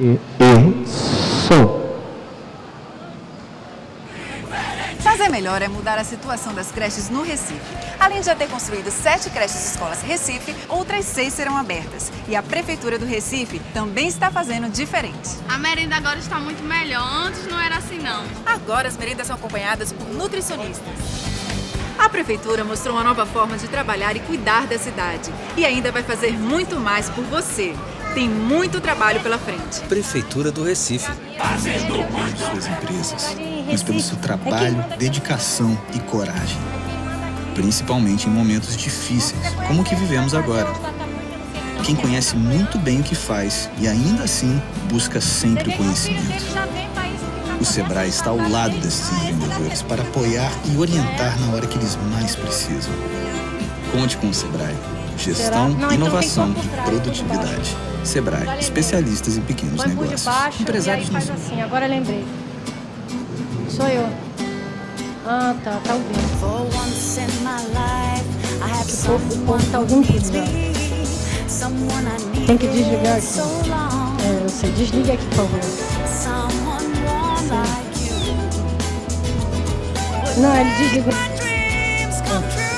Isso. Fazer melhor é mudar a situação das creches no Recife. Além de já ter construído 7 creches escolas Recife, outras 6 serão abertas. E a Prefeitura do Recife também está fazendo diferente. A merenda agora está muito melhor. Antes não era assim, não. Agora as merendas são acompanhadas por nutricionistas. A Prefeitura mostrou uma nova forma de trabalhar e cuidar da cidade. E ainda vai fazer muito mais por você. Tem muito trabalho pela frente. Prefeitura do Recife. Fazendo muito suas empresas, mas pelo seu trabalho, dedicação e coragem. Principalmente em momentos difíceis, como o que vivemos agora. Quem conhece muito bem o que faz e ainda assim busca sempre o conhecimento. O Sebrae está ao lado desses empreendedores para apoiar e orientar na hora que eles mais precisam. Conte com o Sebrae. Gestão, inovação e produtividade. Sebrae, especialistas em pequenos negócios. Empresários faz assim, agora lembrei. Sou eu. Ah, tá ouvindo. O povo tá ouvindo tudo já. Tem que desligar aqui. Eu sei, desliga aqui, por favor. Não, ele desligou.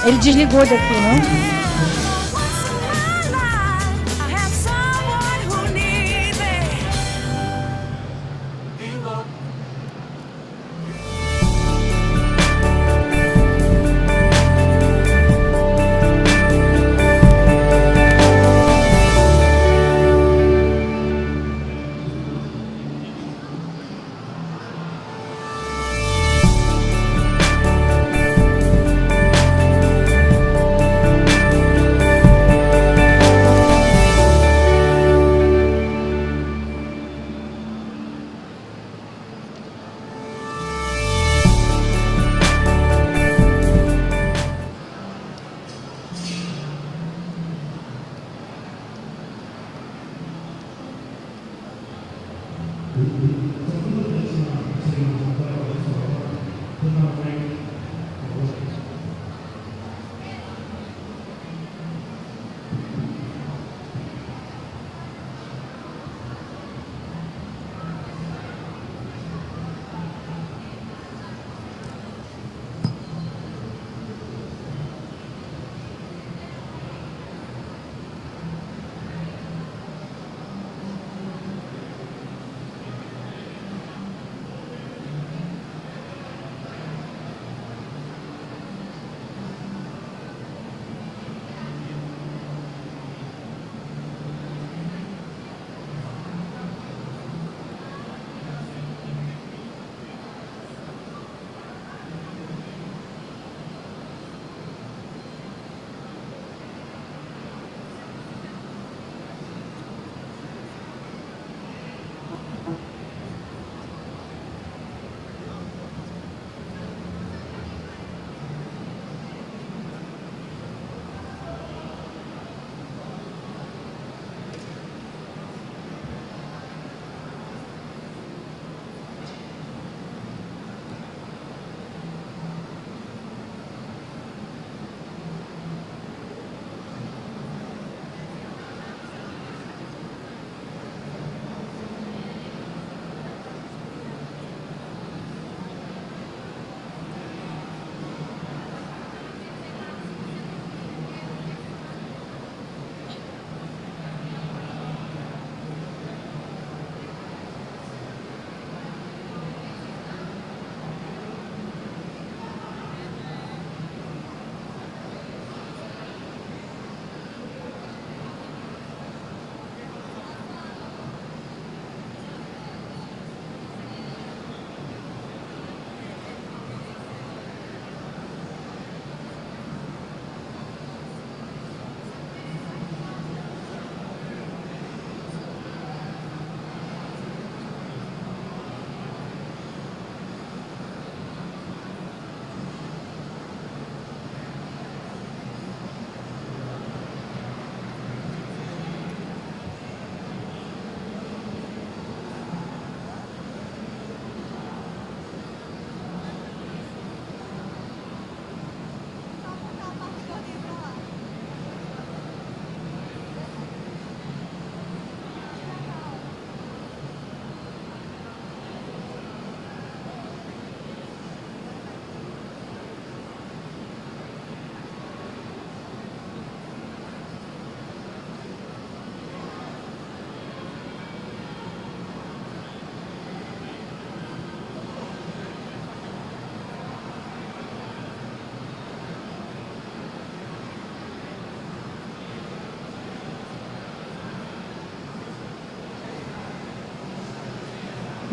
Ele desligou daqui, não?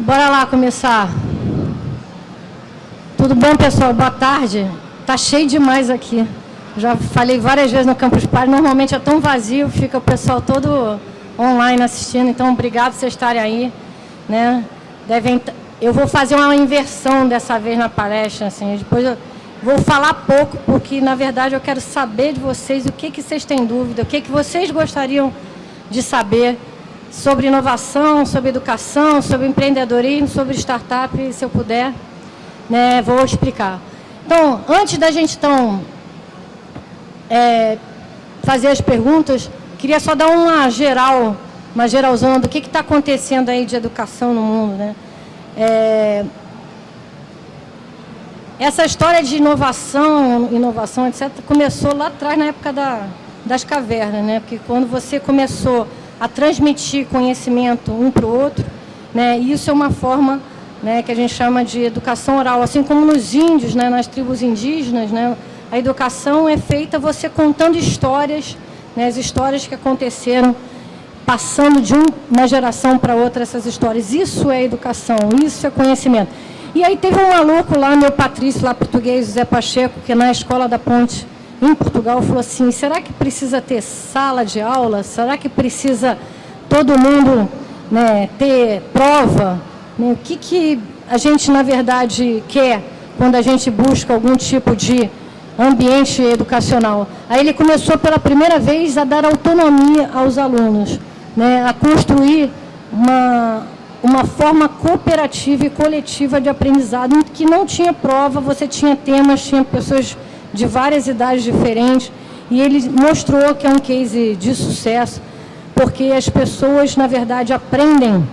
Bora lá começar. Tudo bom, pessoal? Boa tarde. Tá cheio demais aqui. Já falei várias vezes no Campus Party, normalmente é tão vazio, fica o pessoal todo online assistindo, então obrigado por vocês estarem aí, né? Eu vou fazer uma inversão dessa vez na palestra, assim, depois eu vou falar pouco, porque na verdade eu quero saber de vocês o que vocês têm dúvida, o que vocês gostariam de saber sobre inovação, sobre educação, sobre empreendedorismo, sobre startup, se eu puder, né, vou explicar. Então, antes da gente fazer as perguntas, queria só dar uma geralzona do que está acontecendo aí de educação no mundo, né? Essa história de inovação, etc., começou lá atrás, na época das cavernas, né? Porque quando você começou a transmitir conhecimento um para o outro, né? Isso é uma forma, né, que a gente chama de educação oral, assim como nos índios, né, nas tribos indígenas, né? A educação é feita você contando histórias, né, as histórias que aconteceram, passando de uma geração para outra essas histórias. Isso é educação, isso é conhecimento. E aí teve um maluco lá, meu patrício, lá português, José Pacheco, que na Escola da Ponte, em Portugal, falou assim, será que precisa ter sala de aula? Será que precisa todo mundo, né, ter prova? Né? O que a gente, na verdade, quer quando a gente busca algum tipo de ambiente educacional? Aí ele começou pela primeira vez a dar autonomia aos alunos, né, a construir uma forma cooperativa e coletiva de aprendizado, que não tinha prova, você tinha temas, tinha pessoas de várias idades diferentes, e ele mostrou que é um case de sucesso, porque as pessoas, na verdade, aprendem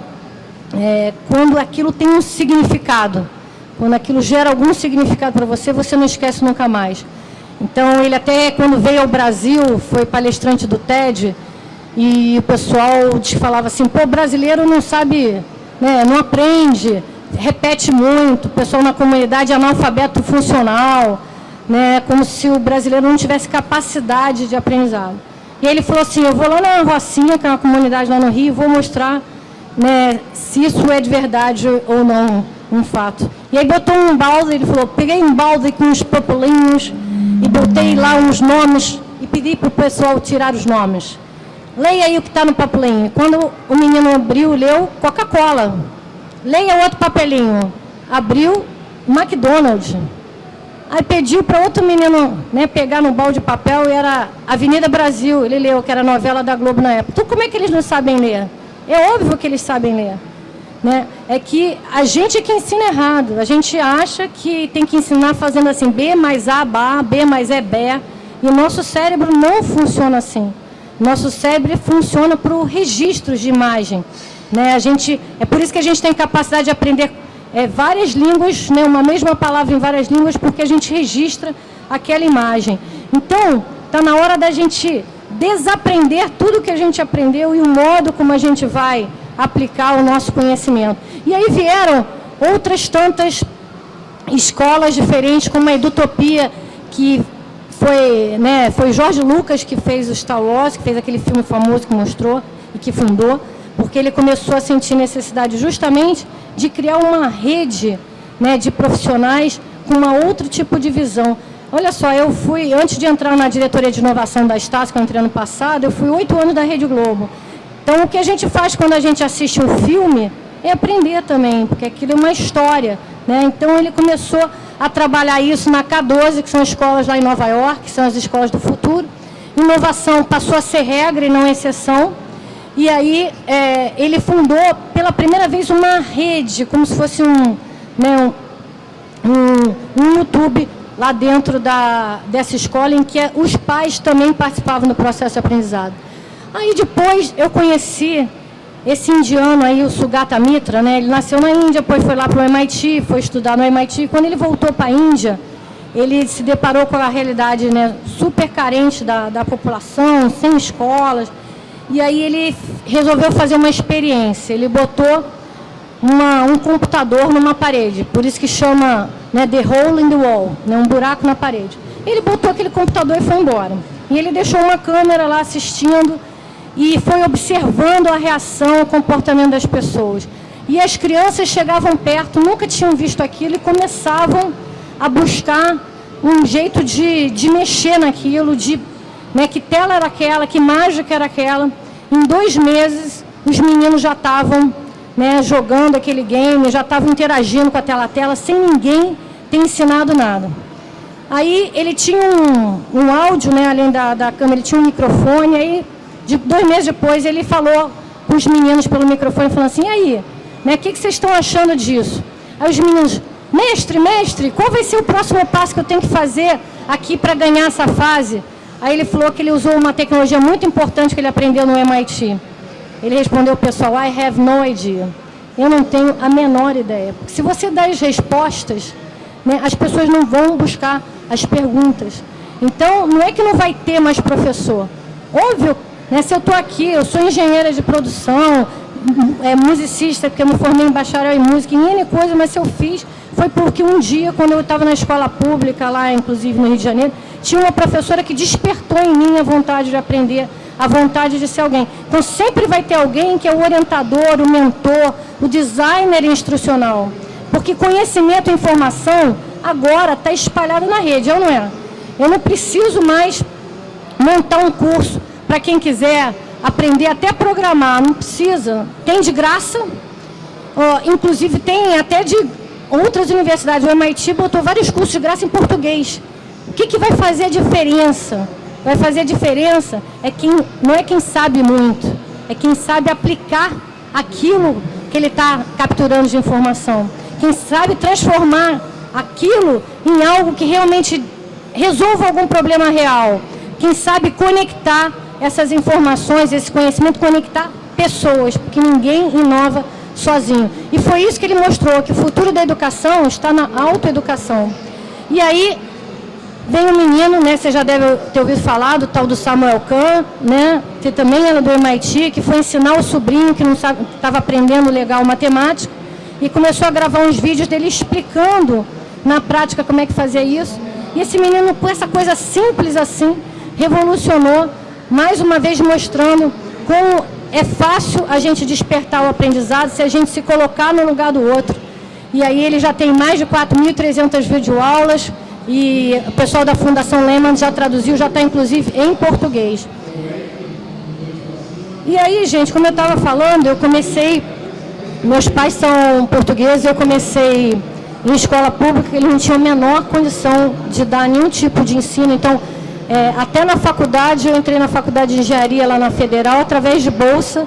quando aquilo tem um significado, quando aquilo gera algum significado para você, você não esquece nunca mais. Então, ele até, quando veio ao Brasil, foi palestrante do TED, e o pessoal falava assim, pô, brasileiro não sabe, né, não aprende, repete muito, o pessoal na comunidade é analfabeto funcional, né, como se o brasileiro não tivesse capacidade de aprendizado. E ele falou assim, eu vou lá na Rocinha, que é uma comunidade lá no Rio, e vou mostrar, né, se isso é de verdade ou não um fato. E aí botou um balde, ele falou, peguei um balde com uns papelinhos e botei lá uns nomes e pedi para o pessoal tirar os nomes. Leia aí o que está no papelinho. Quando o menino abriu, leu Coca-Cola. Leia outro papelinho. Abriu McDonald's. Aí pediu para outro menino, né, pegar no balde de papel e era Avenida Brasil. Ele leu, que era a novela da Globo na época. Então, como é que eles não sabem ler? É óbvio que eles sabem ler. Né? É que a gente que ensina errado. A gente acha que tem que ensinar fazendo assim, B mais A, Bá, B mais E, Bé. E o nosso cérebro não funciona assim. Nosso cérebro funciona para o registro de imagem. Né? É por isso que a gente tem capacidade de aprender várias línguas, né? Uma mesma palavra em várias línguas, porque a gente registra aquela imagem. Então, está na hora da gente desaprender tudo que a gente aprendeu e o modo como a gente vai aplicar o nosso conhecimento. E aí vieram outras tantas escolas diferentes, como a Edutopia, que foi Jorge Lucas que fez o Star Wars, que fez aquele filme famoso que mostrou e que fundou, porque ele começou a sentir necessidade justamente de criar uma rede, né, de profissionais com um outro tipo de visão. Olha só, eu fui, antes de entrar na diretoria de inovação da Estácio, que eu entrei ano passado, eu fui 8 anos da Rede Globo. Então, o que a gente faz quando a gente assiste um filme é aprender também, porque aquilo é uma história. Né? Então, ele começou a trabalhar isso na K12, que são escolas lá em Nova York, que são as escolas do futuro. Inovação passou a ser regra e não exceção. E aí, ele fundou, pela primeira vez, uma rede, como se fosse um YouTube lá dentro dessa escola, em que os pais também participavam do processo de aprendizado. Aí, depois, eu conheci esse indiano aí, o Sugata Mitra, né? Ele nasceu na Índia, depois foi lá para o MIT, foi estudar no MIT. Quando ele voltou para a Índia, ele se deparou com a realidade, né, super carente da população, sem escolas. E aí ele resolveu fazer uma experiência. Ele botou um computador numa parede, por isso que chama, né, The Hole in the Wall, né, um buraco na parede. Ele botou aquele computador e foi embora. E ele deixou uma câmera lá assistindo e foi observando a reação, o comportamento das pessoas. E as crianças chegavam perto, nunca tinham visto aquilo e começavam a buscar um jeito de mexer naquilo, né, que tela era aquela, que mágica era aquela. Em 2 meses, os meninos já estavam, né, jogando aquele game, já estavam interagindo com a tela, sem ninguém ter ensinado nada. Aí ele tinha um áudio, né, além da câmera, ele tinha um microfone, aí 2 meses depois ele falou com os meninos pelo microfone, falando assim, e aí, né, o que vocês estão achando disso? Aí os meninos, mestre, qual vai ser o próximo passo que eu tenho que fazer aqui para ganhar essa fase? Aí ele falou que ele usou uma tecnologia muito importante que ele aprendeu no MIT. Ele respondeu ao pessoal, I have no idea. Eu não tenho a menor ideia. Porque se você dá as respostas, né, as pessoas não vão buscar as perguntas. Então, não é que não vai ter mais professor. Óbvio, né, se eu estou aqui, eu sou engenheira de produção, musicista, porque eu me formei em bacharel em música, em N coisa, mas se eu fiz, foi porque um dia, quando eu estava na escola pública, lá inclusive no Rio de Janeiro, tinha uma professora que despertou em mim a vontade de aprender, a vontade de ser alguém. Então, sempre vai ter alguém que é o orientador, o mentor, o designer instrucional. Porque conhecimento e informação, agora, está espalhado na rede, não é? Eu não preciso mais montar um curso para quem quiser aprender até a programar, não precisa. Tem de graça, inclusive tem até de outras universidades. O MIT botou vários cursos de graça em português. O que vai fazer a diferença? Vai fazer a diferença não é quem sabe muito, é quem sabe aplicar aquilo que ele está capturando de informação. Quem sabe transformar aquilo em algo que realmente resolva algum problema real. Quem sabe conectar essas informações, esse conhecimento, conectar pessoas, porque ninguém inova sozinho. E foi isso que ele mostrou, que o futuro da educação está na autoeducação. E aí vem um menino, né, você já deve ter ouvido falar, do tal do Samuel Kahn, né, que também era do MIT, que foi ensinar o sobrinho que não estava aprendendo legal matemática, e começou a gravar uns vídeos dele explicando na prática como é que fazia isso. E esse menino, com essa coisa simples assim, revolucionou, mais uma vez mostrando como é fácil a gente despertar o aprendizado se a gente se colocar no lugar do outro. E aí ele já tem mais de 4.300 videoaulas e o pessoal da Fundação Lehman já traduziu, já está inclusive em português. E aí, gente, como eu estava falando, eu comecei, meus pais são portugueses, eu comecei em escola pública, eles não tinham a menor condição de dar nenhum tipo de ensino, então até na faculdade, eu entrei na faculdade de engenharia lá na Federal, através de bolsa,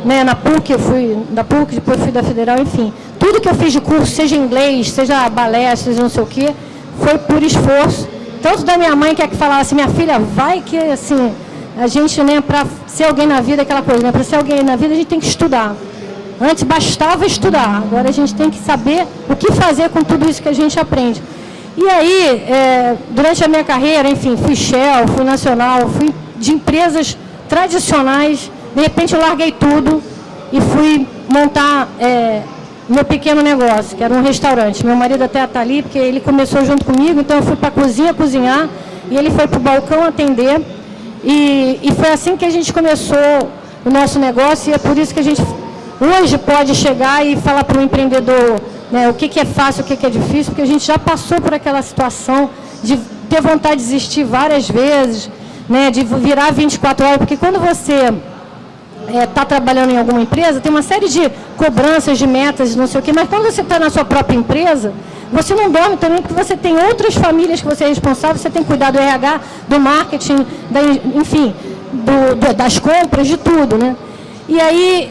né, na PUC, eu fui da PUC, depois fui da Federal, enfim. Tudo que eu fiz de curso, seja inglês, seja balé, seja não sei o quê, foi por esforço. Tanto da minha mãe, que é que falava assim, minha filha, vai que, assim, a gente, né, para ser alguém na vida, aquela coisa, né, para ser alguém na vida, a gente tem que estudar. Antes bastava estudar, agora a gente tem que saber o que fazer com tudo isso que a gente aprende. E aí, durante a minha carreira, enfim, fui Shell, fui Nacional, fui de empresas tradicionais, de repente eu larguei tudo e fui montar meu pequeno negócio, que era um restaurante. Meu marido até está ali, porque ele começou junto comigo, então eu fui para a cozinha cozinhar, e ele foi para o balcão atender, e foi assim que a gente começou o nosso negócio, e é por isso que a gente hoje pode chegar e falar para um empreendedor, né, o que é fácil, o que é difícil, porque a gente já passou por aquela situação de ter vontade de desistir várias vezes, né, de virar 24 horas, porque quando você está trabalhando em alguma empresa, tem uma série de cobranças, de metas, não sei o quê, mas quando você está na sua própria empresa, você não dorme também, porque você tem outras famílias que você é responsável, você tem que cuidar do RH, do marketing, enfim, das compras, de tudo, né? E aí,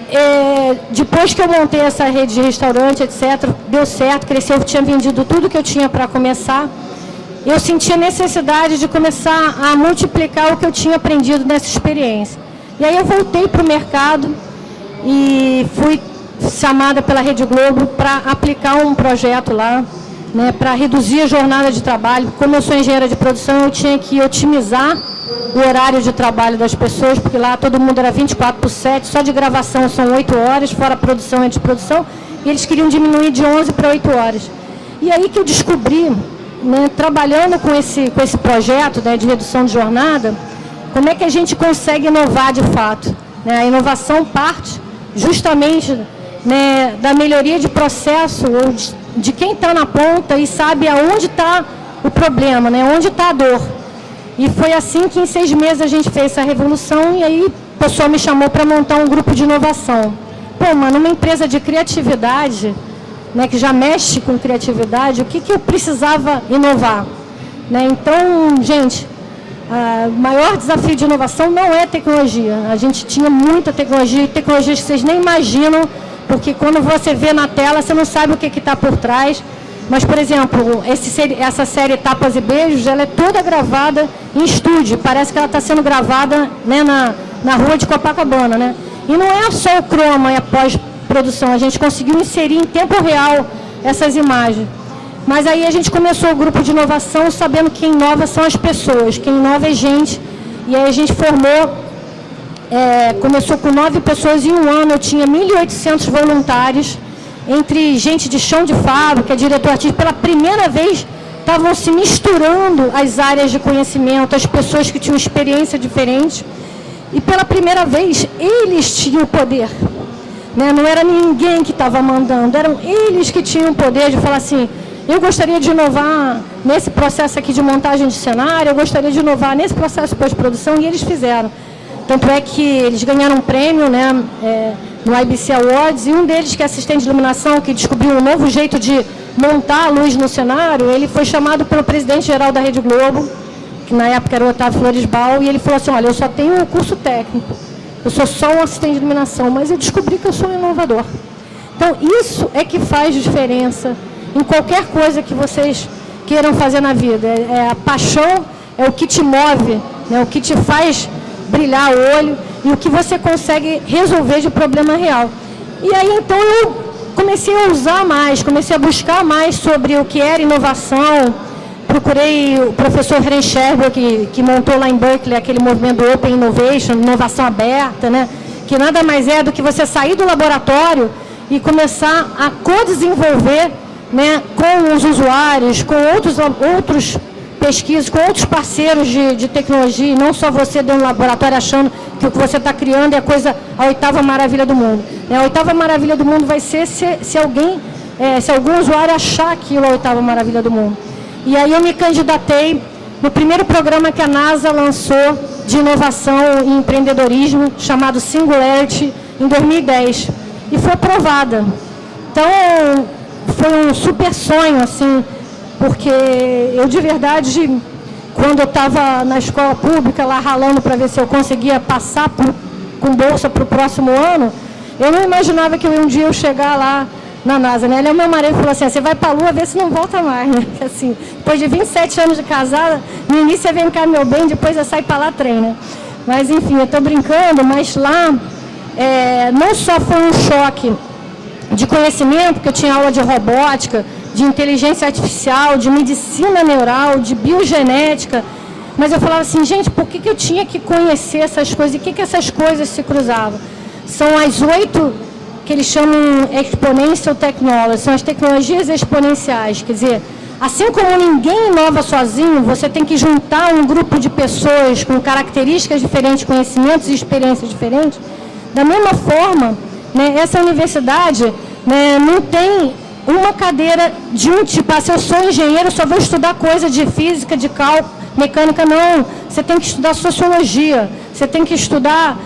depois que eu montei essa rede de restaurante, etc., deu certo, cresceu, eu tinha vendido tudo que eu tinha para começar, eu senti a necessidade de começar a multiplicar o que eu tinha aprendido nessa experiência. E aí eu voltei para o mercado e fui chamada pela Rede Globo para aplicar um projeto lá, né, para reduzir a jornada de trabalho. Como eu sou engenheira de produção, eu tinha que otimizar o horário de trabalho das pessoas, porque lá todo mundo era 24/7, só de gravação são 8 horas, fora produção e anteprodução, e eles queriam diminuir de 11 para 8 horas. E aí que eu descobri, né, trabalhando com esse projeto, né, de redução de jornada, como é que a gente consegue inovar de fato, né? A inovação parte justamente né, da melhoria de processo, ou de quem está na ponta e sabe aonde está o problema, né, onde está a dor. E foi assim que em 6 meses a gente fez essa revolução e aí o pessoal me chamou para montar um grupo de inovação. Pô, mano, uma empresa de criatividade, né, que já mexe com criatividade, o que eu precisava inovar? Né? Então, gente, o maior desafio de inovação não é tecnologia. A gente tinha muita tecnologia, tecnologias que vocês nem imaginam, porque quando você vê na tela, você não sabe o que está por trás. Mas, por exemplo, essa série Tapas e Beijos, ela é toda gravada em estúdio. Parece que ela está sendo gravada, né, na rua de Copacabana. Né? E não é só o croma e a pós-produção, a gente conseguiu inserir em tempo real essas imagens. Mas aí a gente começou o grupo de inovação sabendo que quem inova são as pessoas, quem inova é gente. E aí a gente formou, começou com 9 pessoas em um ano, eu tinha 1.800 voluntários, entre gente de chão de fábrica, diretor artístico. Pela primeira vez estavam se misturando as áreas de conhecimento, as pessoas que tinham experiência diferente. E pela primeira vez eles tinham o poder. Né? Não era ninguém que estava mandando, eram eles que tinham o poder de falar assim, eu gostaria de inovar nesse processo aqui de montagem de cenário, eu gostaria de inovar nesse processo de pós-produção, e eles fizeram. Tanto é que eles ganharam um prêmio, né, no IBC Awards, e um deles, que é assistente de iluminação, que descobriu um novo jeito de montar a luz no cenário, ele foi chamado pelo presidente-geral da Rede Globo, que na época era o Otávio Floresbal, e ele falou assim, olha, eu só tenho um curso técnico, eu sou só um assistente de iluminação, mas eu descobri que eu sou um inovador. Então, isso é que faz diferença em qualquer coisa que vocês queiram fazer na vida. A paixão é o que te move, né, o que te faz brilhar o olho e o que você consegue resolver de problema real. E aí, então, eu comecei a usar mais, comecei a buscar mais sobre o que era inovação. Procurei o professor Ray Sherber, que montou lá em Berkeley aquele movimento Open Innovation, inovação aberta, né, que nada mais é do que você sair do laboratório e começar a co-desenvolver, né, com os usuários, com outros pesquisas, com outros parceiros de tecnologia, e não só você dentro do laboratório achando que o que você está criando é a 8ª maravilha do mundo. A 8ª maravilha do mundo vai ser se algum usuário achar aquilo a 8ª maravilha do mundo. E aí eu me candidatei no primeiro programa que a NASA lançou de inovação e empreendedorismo, chamado Singularity, em 2010, e foi aprovada. Então, foi um super sonho, assim, porque eu, de verdade, quando eu estava na escola pública, lá ralando para ver se eu conseguia passar com bolsa para o próximo ano, eu não imaginava que um dia eu chegar lá na NASA, né? O meu marido falou assim, você vai para a Lua, ver se não volta mais, né? Assim, depois de 27 anos de casada, no início você vem cá, meu bem, depois você sai para lá, treina. Mas, enfim, eu estou brincando, mas lá, não só foi um choque de conhecimento, porque eu tinha aula de robótica, de inteligência artificial, de medicina neural, de biogenética, mas eu falava assim, gente, por que eu tinha que conhecer essas coisas? E que essas coisas se cruzavam? São as 8 que eles chamam exponential technology, são as tecnologias exponenciais, quer dizer, assim como ninguém inova sozinho, você tem que juntar um grupo de pessoas com características diferentes, conhecimentos e experiências diferentes. Da mesma forma, né, essa universidade, né, não tem uma cadeira de um tipo, se eu sou engenheiro, só vou estudar coisa de física, de cálculo, mecânica, não. Você tem que estudar sociologia, você tem que estudar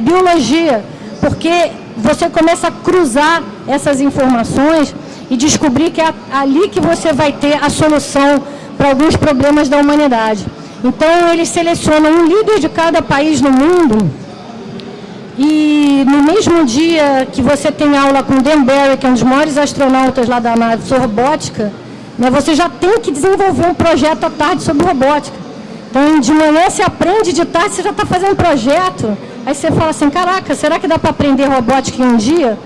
biologia, porque você começa a cruzar essas informações e descobrir que é ali que você vai ter a solução para alguns problemas da humanidade. Então, eles selecionam um líder de cada país no mundo. E no mesmo dia que você tem aula com o Dan Barry, que é um dos maiores astronautas lá da nave sobre robótica, né, você já tem que desenvolver um projeto à tarde sobre robótica. Então, de manhã você aprende, de tarde você já está fazendo um projeto. Aí você fala assim, caraca, será que dá para aprender robótica em um dia?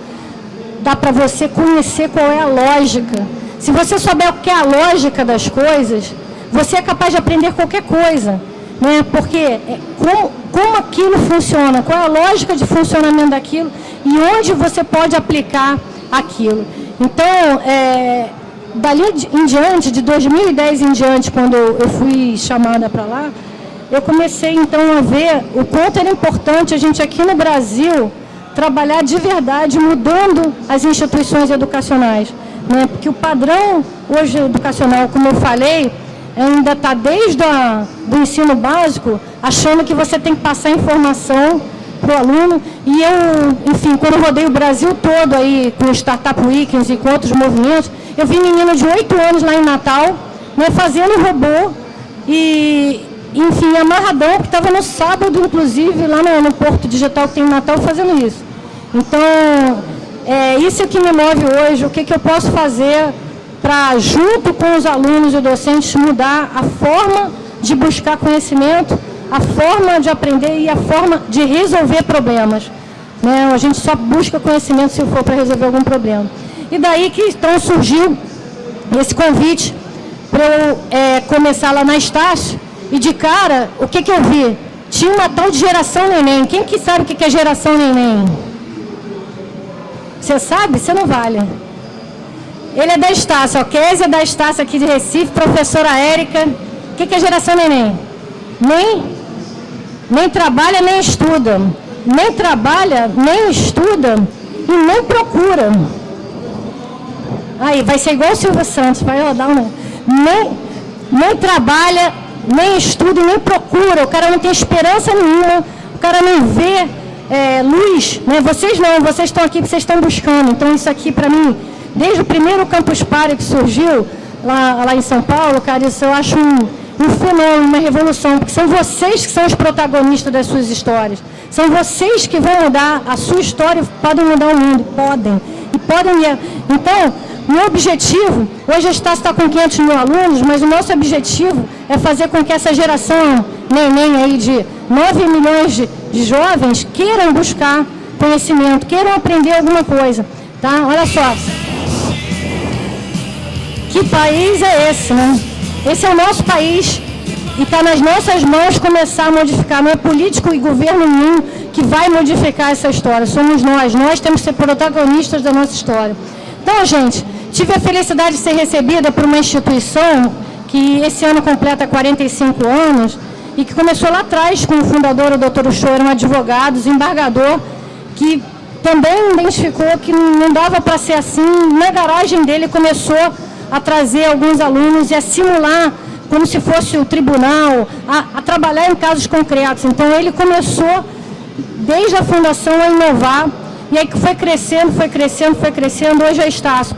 Dá para você conhecer qual é a lógica. Se você souber o que é a lógica das coisas, você é capaz de aprender qualquer coisa. Né? Porque como aquilo funciona, qual é a lógica de funcionamento daquilo e onde você pode aplicar aquilo. Então, dali em diante, de 2010 em diante, quando eu fui chamada para lá, eu comecei então a ver o quanto era importante a gente aqui no Brasil trabalhar de verdade, mudando as instituições educacionais, né? Porque o padrão hoje educacional, como eu falei, ainda está desde do ensino básico, achando que você tem que passar informação para o aluno. E eu, enfim, quando eu rodei o Brasil todo aí, com o Startup Weekends e com outros movimentos, eu vi menino de 8 anos lá em Natal, né, fazendo robô e, enfim, amarradão, que estava no sábado, inclusive, lá no Porto Digital que tem em Natal, fazendo isso. Então, isso que me move hoje, o que eu posso fazer para, junto com os alunos e docentes, mudar a forma de buscar conhecimento, a forma de aprender e a forma de resolver problemas, né? A gente só busca conhecimento se for para resolver algum problema. E daí que então surgiu esse convite para eu começar lá na Estácio, e de cara, o que eu vi? Tinha uma tal de geração neném. Quem que sabe o que é geração neném? Você sabe? Você não vale. Ele é da Estácio, a Kézia é da Estácio aqui de Recife, professora Érica. O que é geração neném? Nem trabalha, nem estuda. Nem trabalha, nem estuda e nem procura. Aí, vai ser igual o Silvio Santos, vai rodar um... Nem trabalha, nem estuda e nem procura. O cara não tem esperança nenhuma, o cara não vê luz, né? Vocês não, vocês estão aqui porque vocês estão buscando. Então, isso aqui, para mim, desde o primeiro Campus Party que surgiu lá em São Paulo, cara, isso eu acho um fenômeno, uma revolução, porque são vocês que são os protagonistas das suas histórias. São vocês que vão mudar a sua história, podem mudar o mundo, podem. Então, meu objetivo, hoje a Estácio está com 500 mil alunos, mas o nosso objetivo é fazer com que essa geração neném aí de 9 milhões de jovens queiram buscar conhecimento, queiram aprender alguma coisa, tá? Olha só. Que país é esse, né? Esse é o nosso país e está nas nossas mãos começar a modificar. Não é político e governo nenhum que vai modificar essa história. Somos nós temos que ser protagonistas da nossa história. Então, gente, tive a felicidade de ser recebida por uma instituição que esse ano completa 45 anos e que começou lá atrás com o fundador, o Dr. Uchoa, era um advogado, desembargador, que também identificou que não dava para ser assim. Na garagem dele começou a trazer alguns alunos e a simular como se fosse o tribunal, a trabalhar em casos concretos. Então, ele começou, desde a fundação, a inovar, e aí que foi crescendo, hoje é Estácio.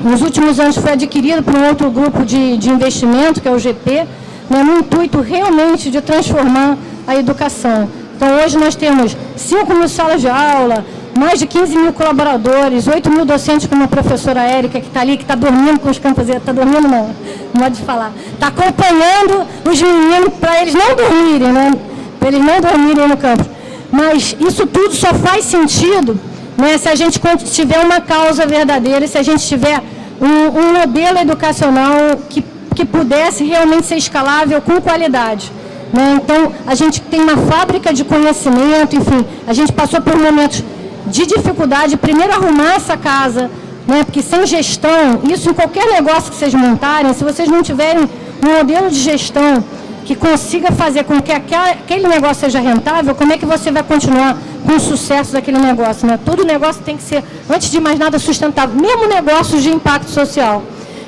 Nos últimos anos foi adquirido por um outro grupo de investimento, que é o GP, né, no intuito realmente de transformar a educação. Então, hoje nós temos 5 mil salas de aula, mais de 15 mil colaboradores, 8 mil docentes, como a professora Érica, que está ali, que está dormindo com os campuseiros. Está dormindo não pode falar. Está acompanhando os meninos para eles não dormirem, né? Para eles não dormirem no campus. Mas isso tudo só faz sentido, né, se a gente tiver uma causa verdadeira, se a gente tiver um modelo educacional que pudesse realmente ser escalável com qualidade. Né? Então, a gente tem uma fábrica de conhecimento, enfim, a gente passou por momentos de dificuldade, primeiro arrumar essa casa, né? Porque sem gestão, isso em qualquer negócio que vocês montarem, se vocês não tiverem um modelo de gestão que consiga fazer com que aquele negócio seja rentável, como é que você vai continuar com o sucesso daquele negócio? Né? Todo negócio tem que ser, antes de mais nada, sustentável, mesmo negócios de impacto social.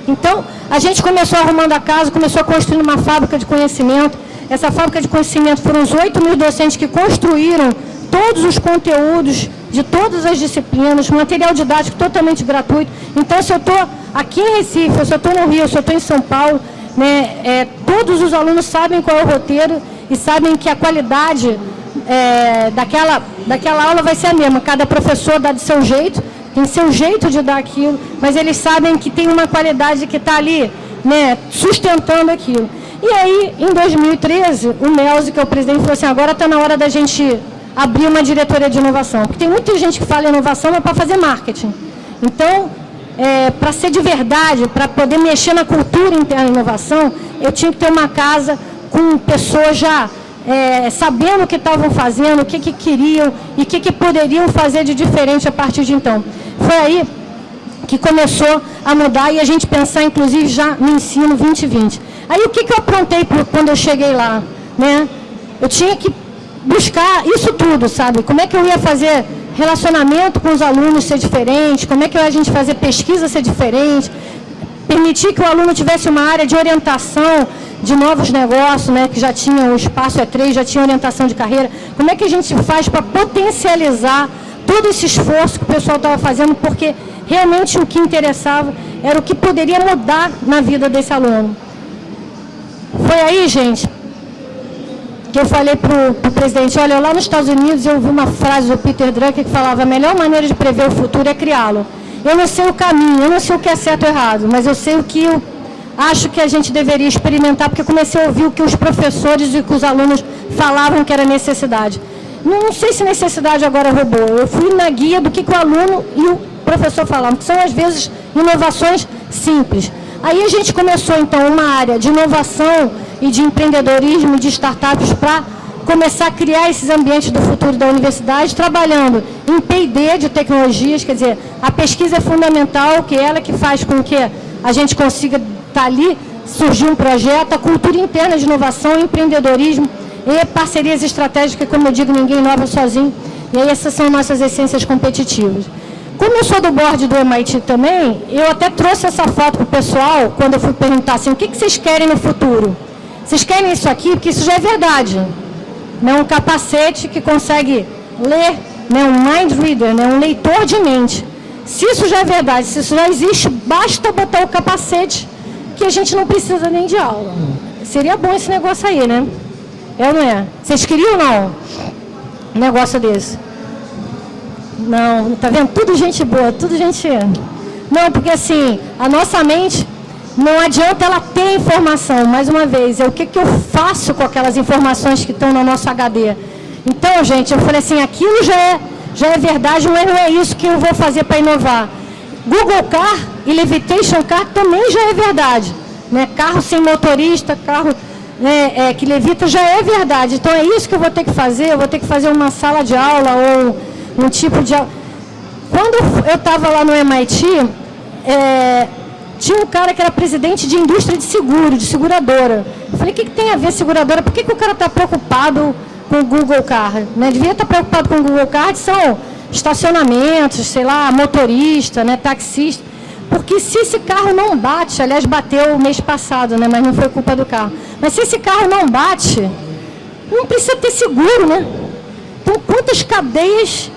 Então, a gente começou arrumando a casa, começou a construir uma fábrica de conhecimento. Essa fábrica de conhecimento foram os 8 mil docentes que construíram todos os conteúdos de todas as disciplinas, material didático totalmente gratuito. Então, se eu estou aqui em Recife, se eu estou no Rio, se eu estou em São Paulo, né, todos os alunos sabem qual é o roteiro e sabem que a qualidade daquela aula vai ser a mesma. Cada professor dá de seu jeito, tem seu jeito de dar aquilo, mas eles sabem que tem uma qualidade que está ali, né, sustentando aquilo. E aí, em 2013, o Melzi, que é o presidente, falou assim, agora está na hora da gente abrir uma diretoria de inovação. Porque tem muita gente que fala em inovação, mas para fazer marketing. Então, para ser de verdade, para poder mexer na cultura interna de inovação, eu tinha que ter uma casa com pessoas já sabendo o que estavam fazendo, o que queriam e o que poderiam fazer de diferente a partir de então. Foi aí que começou a mudar e a gente pensar, inclusive, já no ensino 2020. Aí, o que eu aprontei quando eu cheguei lá? Né? Eu tinha que buscar isso tudo, sabe? Como é que eu ia fazer relacionamento com os alunos ser diferente, como é que a gente fazer pesquisa ser diferente, permitir que o aluno tivesse uma área de orientação de novos negócios, né, que já tinha o Espaço E3, já tinha orientação de carreira. Como é que a gente faz para potencializar todo esse esforço que o pessoal estava fazendo, porque realmente o que interessava era o que poderia mudar na vida desse aluno. Foi aí, gente, que eu falei para o presidente, olha, lá nos Estados Unidos eu ouvi uma frase do Peter Drucker que falava, a melhor maneira de prever o futuro é criá-lo. Eu não sei o caminho, eu não sei o que é certo ou errado, mas eu sei o que eu acho que a gente deveria experimentar, porque eu comecei a ouvir o que os professores e que os alunos falavam que era necessidade. Não sei se necessidade agora é robô, eu fui na guia do que o aluno e o professor falavam, que são às vezes inovações simples. Aí a gente começou então uma área de inovação e de empreendedorismo, de startups, para começar a criar esses ambientes do futuro da universidade, trabalhando em P&D de tecnologias, quer dizer, a pesquisa é fundamental, que é ela que faz com que a gente consiga estar ali, surgir um projeto, a cultura interna de inovação, empreendedorismo e parcerias estratégicas, como eu digo, ninguém inova sozinho, e aí essas são nossas essências competitivas. Como eu sou do board do MIT também, eu até trouxe essa foto para o pessoal, quando eu fui perguntar assim, o que vocês querem no futuro? Vocês querem isso aqui? Porque isso já é verdade. Né? Um capacete que consegue ler, né? Um mind reader, né? Um leitor de mente. Se isso já é verdade, se isso já existe, basta botar o capacete, que a gente não precisa nem de aula. Seria bom esse negócio aí, né? É ou não é? Vocês queriam ou não? Um negócio desse. Não, tá vendo? Tudo gente boa, tudo gente... Não, porque assim, a nossa mente, não adianta ela ter informação, mais uma vez, é o que eu faço com aquelas informações que estão no nosso HD. Então, gente, eu falei assim, aquilo já é verdade, mas não é isso que eu vou fazer para inovar. Google Car e Levitation Car também já é verdade. Né? Carro sem motorista, carro que levita já é verdade. Então, é isso que eu vou ter que fazer, eu vou ter que fazer uma sala de aula ou um tipo de... Quando eu estava lá no MIT, tinha um cara que era presidente de indústria de seguro, de seguradora. Eu falei, o que tem a ver seguradora? Por que o cara está preocupado com o Google Car? Né? Devia estar preocupado com o Google Car, que são estacionamentos, sei lá, motorista, né, taxista. Porque se esse carro não bate, aliás, bateu o mês passado, né, mas não foi culpa do carro. Mas se esse carro não bate, não precisa ter seguro, né? Então, quantas cadeias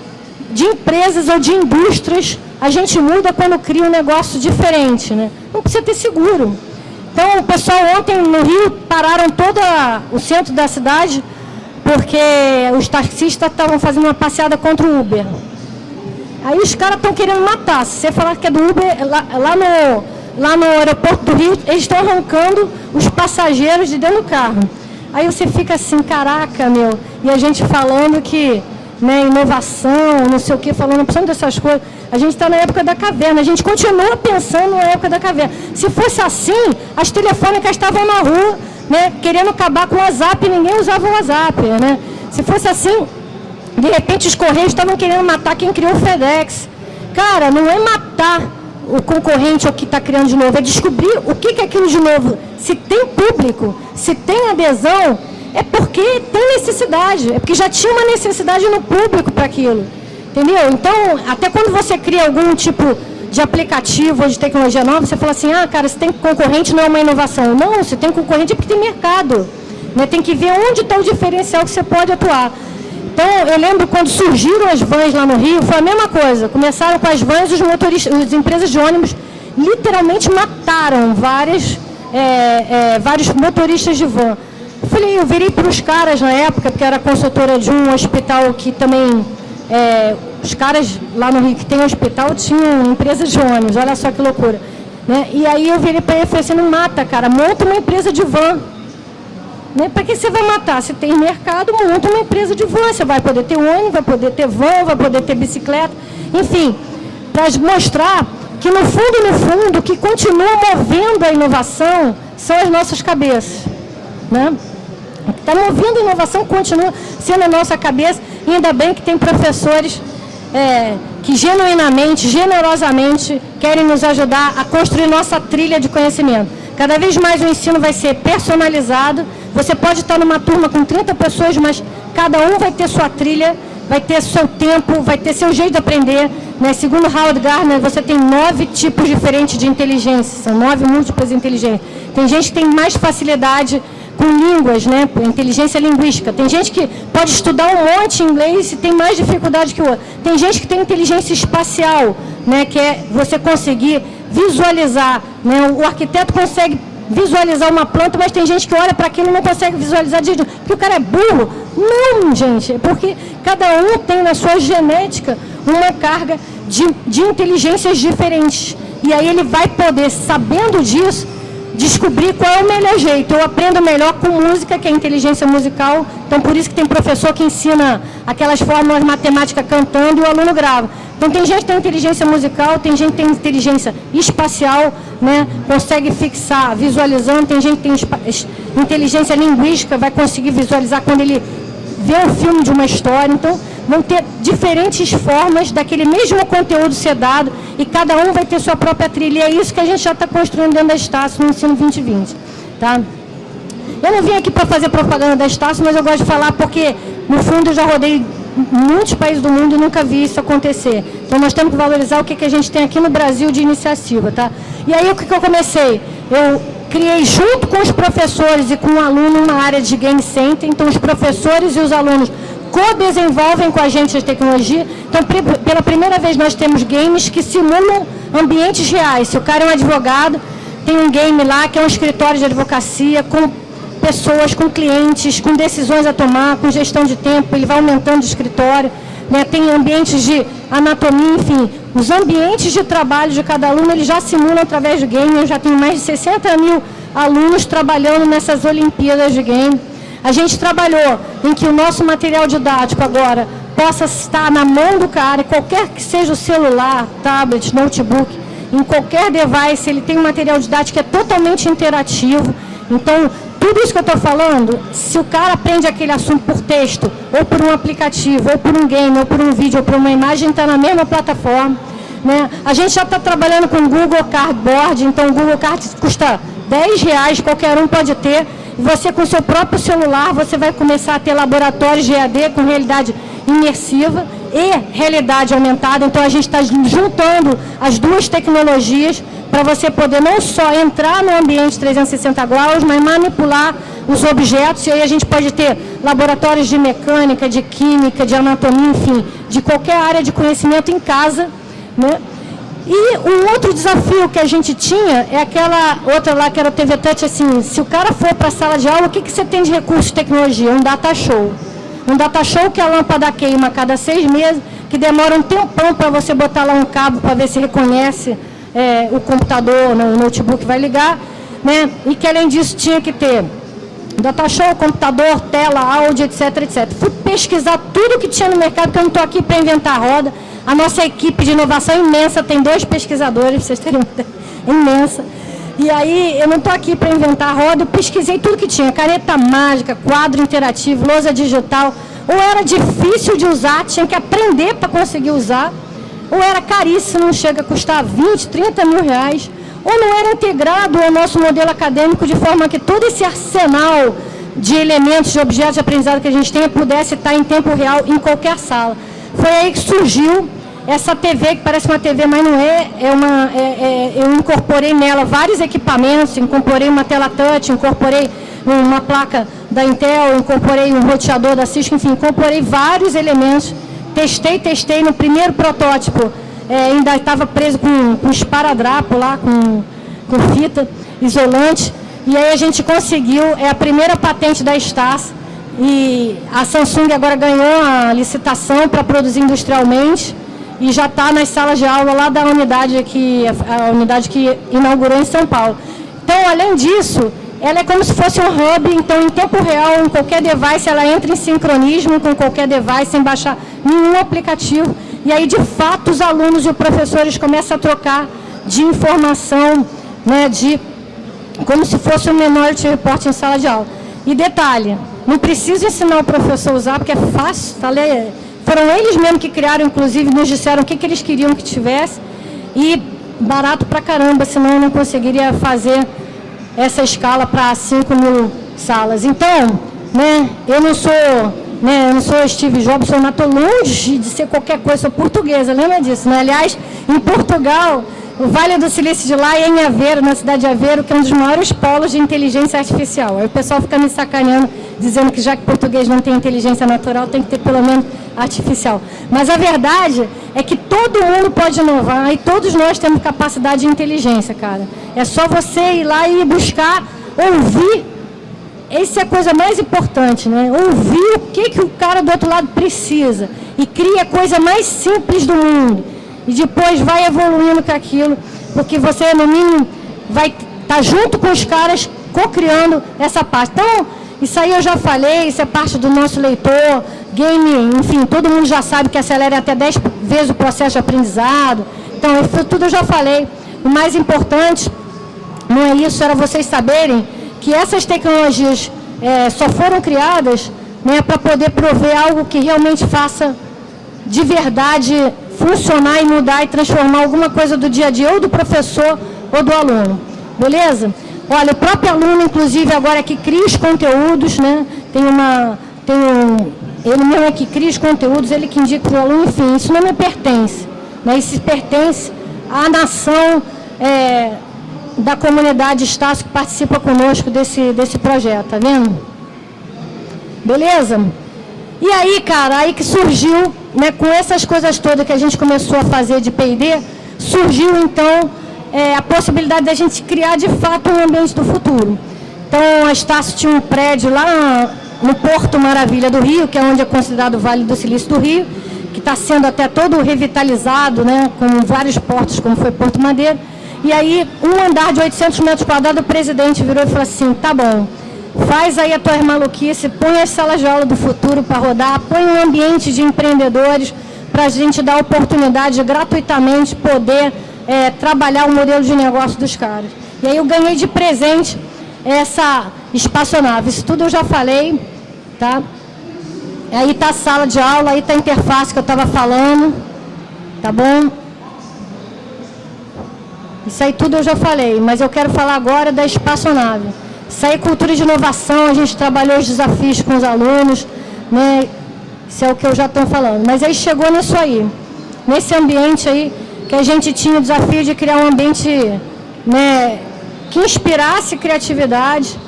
de empresas ou de indústrias a gente muda quando cria um negócio diferente, né? Não precisa ter seguro. Então, o pessoal ontem no Rio pararam todo o centro da cidade porque os taxistas estavam fazendo uma passeada contra o Uber. Aí os caras estão querendo matar. Se você falar que é do Uber, lá no aeroporto do Rio, eles estão arrancando os passageiros de dentro do carro. Aí você fica assim, caraca, meu, e a gente falando que, né, inovação, não sei o que, falando opção dessas coisas. A gente está na época da caverna, a gente continua pensando na época da caverna. Se fosse assim, as telefônicas estavam na rua, né, querendo acabar com o WhatsApp, ninguém usava o WhatsApp, né? Se fosse assim, de repente os Correios estavam querendo matar quem criou o FedEx. Cara, não é matar o concorrente ou o que está criando de novo, é descobrir o que é aquilo de novo. Se tem público, se tem adesão, é porque tem necessidade, é porque já tinha uma necessidade no público para aquilo. Entendeu? Então, até quando você cria algum tipo de aplicativo ou de tecnologia nova, você fala assim, ah, cara, se tem concorrente não é uma inovação. Não, se tem concorrente é porque tem mercado. Né? Tem que ver onde está o diferencial que você pode atuar. Então, eu lembro quando surgiram as vans lá no Rio, foi a mesma coisa. Começaram com as vans, os motoristas, as empresas de ônibus literalmente mataram vários motoristas de van. Eu virei para os caras na época, porque era consultora de um hospital que também... os caras lá no Rio que tem um hospital tinham empresas de ônibus, olha só que loucura. Né? E aí eu virei para ele e falei assim, não mata, cara, monta uma empresa de van. Né? Para que você vai matar? Se tem mercado, monta uma empresa de van. Você vai poder ter ônibus, vai poder ter van, vai poder ter bicicleta. Enfim, para mostrar que no fundo, o que continua movendo a inovação são as nossas cabeças. Né? O que está movendo a inovação continua sendo a nossa cabeça. E ainda bem que tem professores que genuinamente, generosamente, querem nos ajudar a construir nossa trilha de conhecimento. Cada vez mais o ensino vai ser personalizado. Você pode estar numa turma com 30 pessoas, mas cada um vai ter sua trilha vai ter seu tempo, vai ter seu jeito de aprender. Né? Segundo Howard Gardner, você tem 9 tipos diferentes de inteligência, são 9 múltiplas de inteligência. Tem gente que tem mais facilidade com línguas, né? Inteligência linguística. Tem gente que pode estudar um monte em inglês e tem mais dificuldade que o outro. Tem gente que tem inteligência espacial, né? Que é você conseguir visualizar. Né? O arquiteto consegue visualizar uma planta, mas tem gente que olha para aquilo e não consegue visualizar direito. Porque o cara é burro? Não, gente. É porque cada um tem na sua genética uma carga de inteligências diferentes. E aí ele vai poder, sabendo disso, descobrir qual é o melhor jeito. Eu aprendo melhor com música, que é a inteligência musical. Então, por isso que tem professor que ensina aquelas fórmulas matemáticas cantando e o aluno grava. Então, tem gente que tem inteligência musical, tem gente que tem inteligência espacial, né? Consegue fixar visualizando, tem gente que tem inteligência linguística, vai conseguir visualizar quando ele vê um filme de uma história. Então, vão ter diferentes formas daquele mesmo conteúdo ser dado e cada um vai ter sua própria trilha. E é isso que a gente já está construindo dentro da Estácio no Ensino 2020. Tá? Eu não vim aqui para fazer propaganda da Estácio, mas eu gosto de falar porque, no fundo, eu já rodei muitos países do mundo e nunca vi isso acontecer. Então, nós temos que valorizar o que a gente tem aqui no Brasil de iniciativa. Tá? E aí, o que eu comecei? Eu criei, junto com os professores e com o aluno, uma área de Game Center. Então, os professores e os alunos co-desenvolvem com a gente a tecnologia. Então, pela primeira vez, nós temos games que simulam ambientes reais. Se o cara é um advogado, tem um game lá que é um escritório de advocacia, com pessoas, com clientes, com decisões a tomar, com gestão de tempo, ele vai aumentando o escritório. Né? Tem ambientes de anatomia, enfim. Os ambientes de trabalho de cada aluno, eles já simulam através do game. Eu já tenho mais de 60 mil alunos trabalhando nessas Olimpíadas de game. A gente trabalhou em que o nosso material didático agora possa estar na mão do cara, qualquer que seja o celular, tablet, notebook, em qualquer device, ele tem um material didático que é totalmente interativo. Então, tudo isso que eu estou falando, se o cara aprende aquele assunto por texto, ou por um aplicativo, ou por um game, ou por um vídeo, ou por uma imagem, está na mesma plataforma. Né? A gente já está trabalhando com o Google Cardboard, então o Google Card custa R$10, qualquer um pode ter. Você, com seu próprio celular, você vai começar a ter laboratórios de EAD com realidade imersiva e realidade aumentada. Então, a gente está juntando as duas tecnologias para você poder não só entrar no ambiente 360 graus, mas manipular os objetos. E aí a gente pode ter laboratórios de mecânica, de química, de anatomia, enfim, de qualquer área de conhecimento em casa. Né? E um outro desafio que a gente tinha é aquela outra lá que era o TV Touch, assim, se o cara for para a sala de aula, o que você tem de recurso de tecnologia? Um data show. Um data show que a lâmpada queima a cada 6 meses, que demora um tempão para você botar lá um cabo para ver se reconhece o computador, o notebook vai ligar, né? E que além disso tinha que ter data show, computador, tela, áudio, etc, etc. Fui pesquisar tudo que tinha no mercado, porque eu não estou aqui para inventar roda. A nossa equipe de inovação é imensa, tem 2 pesquisadores, para vocês terem uma ideia, é imensa. E aí, eu não estou aqui para inventar roda, eu pesquisei tudo que tinha, caneta mágica, quadro interativo, lousa digital. Ou era difícil de usar, tinha que aprender para conseguir usar, ou era caríssimo, chega a custar 20, 30 mil reais, ou não era integrado ao nosso modelo acadêmico de forma que todo esse arsenal de elementos, de objetos de aprendizado que a gente tem, pudesse estar em tempo real em qualquer sala. Foi aí que surgiu essa TV, que parece uma TV, mas não é, eu incorporei nela vários equipamentos, incorporei uma tela touch, incorporei uma placa da Intel, incorporei um roteador da Cisco, enfim, incorporei vários elementos, testei, no primeiro protótipo, ainda estava preso com esparadrapo lá, com fita isolante, e aí a gente conseguiu, é a primeira patente da Estácio, e a Samsung agora ganhou a licitação para produzir industrialmente e já está nas salas de aula lá da unidade a unidade que inaugurou em São Paulo. Então, além disso, ela é como se fosse um hub, então em tempo real, em qualquer device, ela entra em sincronismo com qualquer device, sem baixar nenhum aplicativo, e aí de fato os alunos e os professores começam a trocar de informação, né, como se fosse um Minority Report em sala de aula. E detalhe, não precisa ensinar o professor a usar, porque é fácil. Foram eles mesmos que criaram, inclusive, nos disseram o que eles queriam que tivesse. E barato pra caramba, senão eu não conseguiria fazer essa escala para 5 mil salas. Então, né, eu não sou né? Eu não sou Steve Jobs, eu estou longe de ser qualquer coisa, sou portuguesa, lembra disso, né? Aliás, em Portugal, o Vale do Silício de lá é em Aveiro, na cidade de Aveiro, que é um dos maiores polos de inteligência artificial. Aí o pessoal fica me sacaneando, dizendo que já que português não tem inteligência natural, tem que ter pelo menos artificial. Mas a verdade é que todo mundo pode inovar e todos nós temos capacidade de inteligência, cara. É só você ir lá e buscar, ouvir. Essa é a coisa mais importante, né? Ouvir o que o cara do outro lado precisa e cria a coisa mais simples do mundo. E depois vai evoluindo com aquilo, porque você, no mínimo, vai estar junto com os caras co-criando essa parte. Então, isso aí eu já falei, isso é parte do nosso leitor, game, enfim, todo mundo já sabe que acelera até 10 vezes o processo de aprendizado. Então, isso tudo eu já falei. O mais importante não é isso, era vocês saberem que essas tecnologias só foram criadas, né, para poder prover algo que realmente faça de verdade funcionar e mudar e transformar alguma coisa do dia a dia, ou do professor ou do aluno. Beleza? Olha, o próprio aluno, inclusive, agora que cria os conteúdos, né? Ele mesmo é que cria os conteúdos, ele que indica para o aluno, enfim, isso não me pertence. Né? Isso pertence à nação da comunidade Estácio que participa conosco desse projeto, tá vendo? Beleza? E aí, cara, aí que surgiu, né, com essas coisas todas que a gente começou a fazer de P&D, surgiu, então, a possibilidade da gente criar, de fato, um ambiente do futuro. Então, a Estácio tinha um prédio lá no Porto Maravilha do Rio, que é onde é considerado o Vale do Silício do Rio, que está sendo até todo revitalizado, né, com vários portos, como foi Porto Madeira. E aí, um andar de 800 metros quadrados, o presidente virou e falou assim, tá bom, faz aí a tua maluquice, põe as salas de aula do futuro para rodar, põe um ambiente de empreendedores para a gente dar oportunidade de gratuitamente poder trabalhar o modelo de negócio dos caras. E aí eu ganhei de presente essa espaçonave. Isso tudo eu já falei, tá? Aí está a sala de aula, aí está a interface que eu estava falando, tá bom? Isso aí tudo eu já falei, mas eu quero falar agora da espaçonave. Isso aí, cultura de inovação, a gente trabalhou os desafios com os alunos, né? Isso é o que eu já estou falando. Mas aí chegou nisso aí, nesse ambiente aí, que a gente tinha o desafio de criar um ambiente, né, que inspirasse criatividade,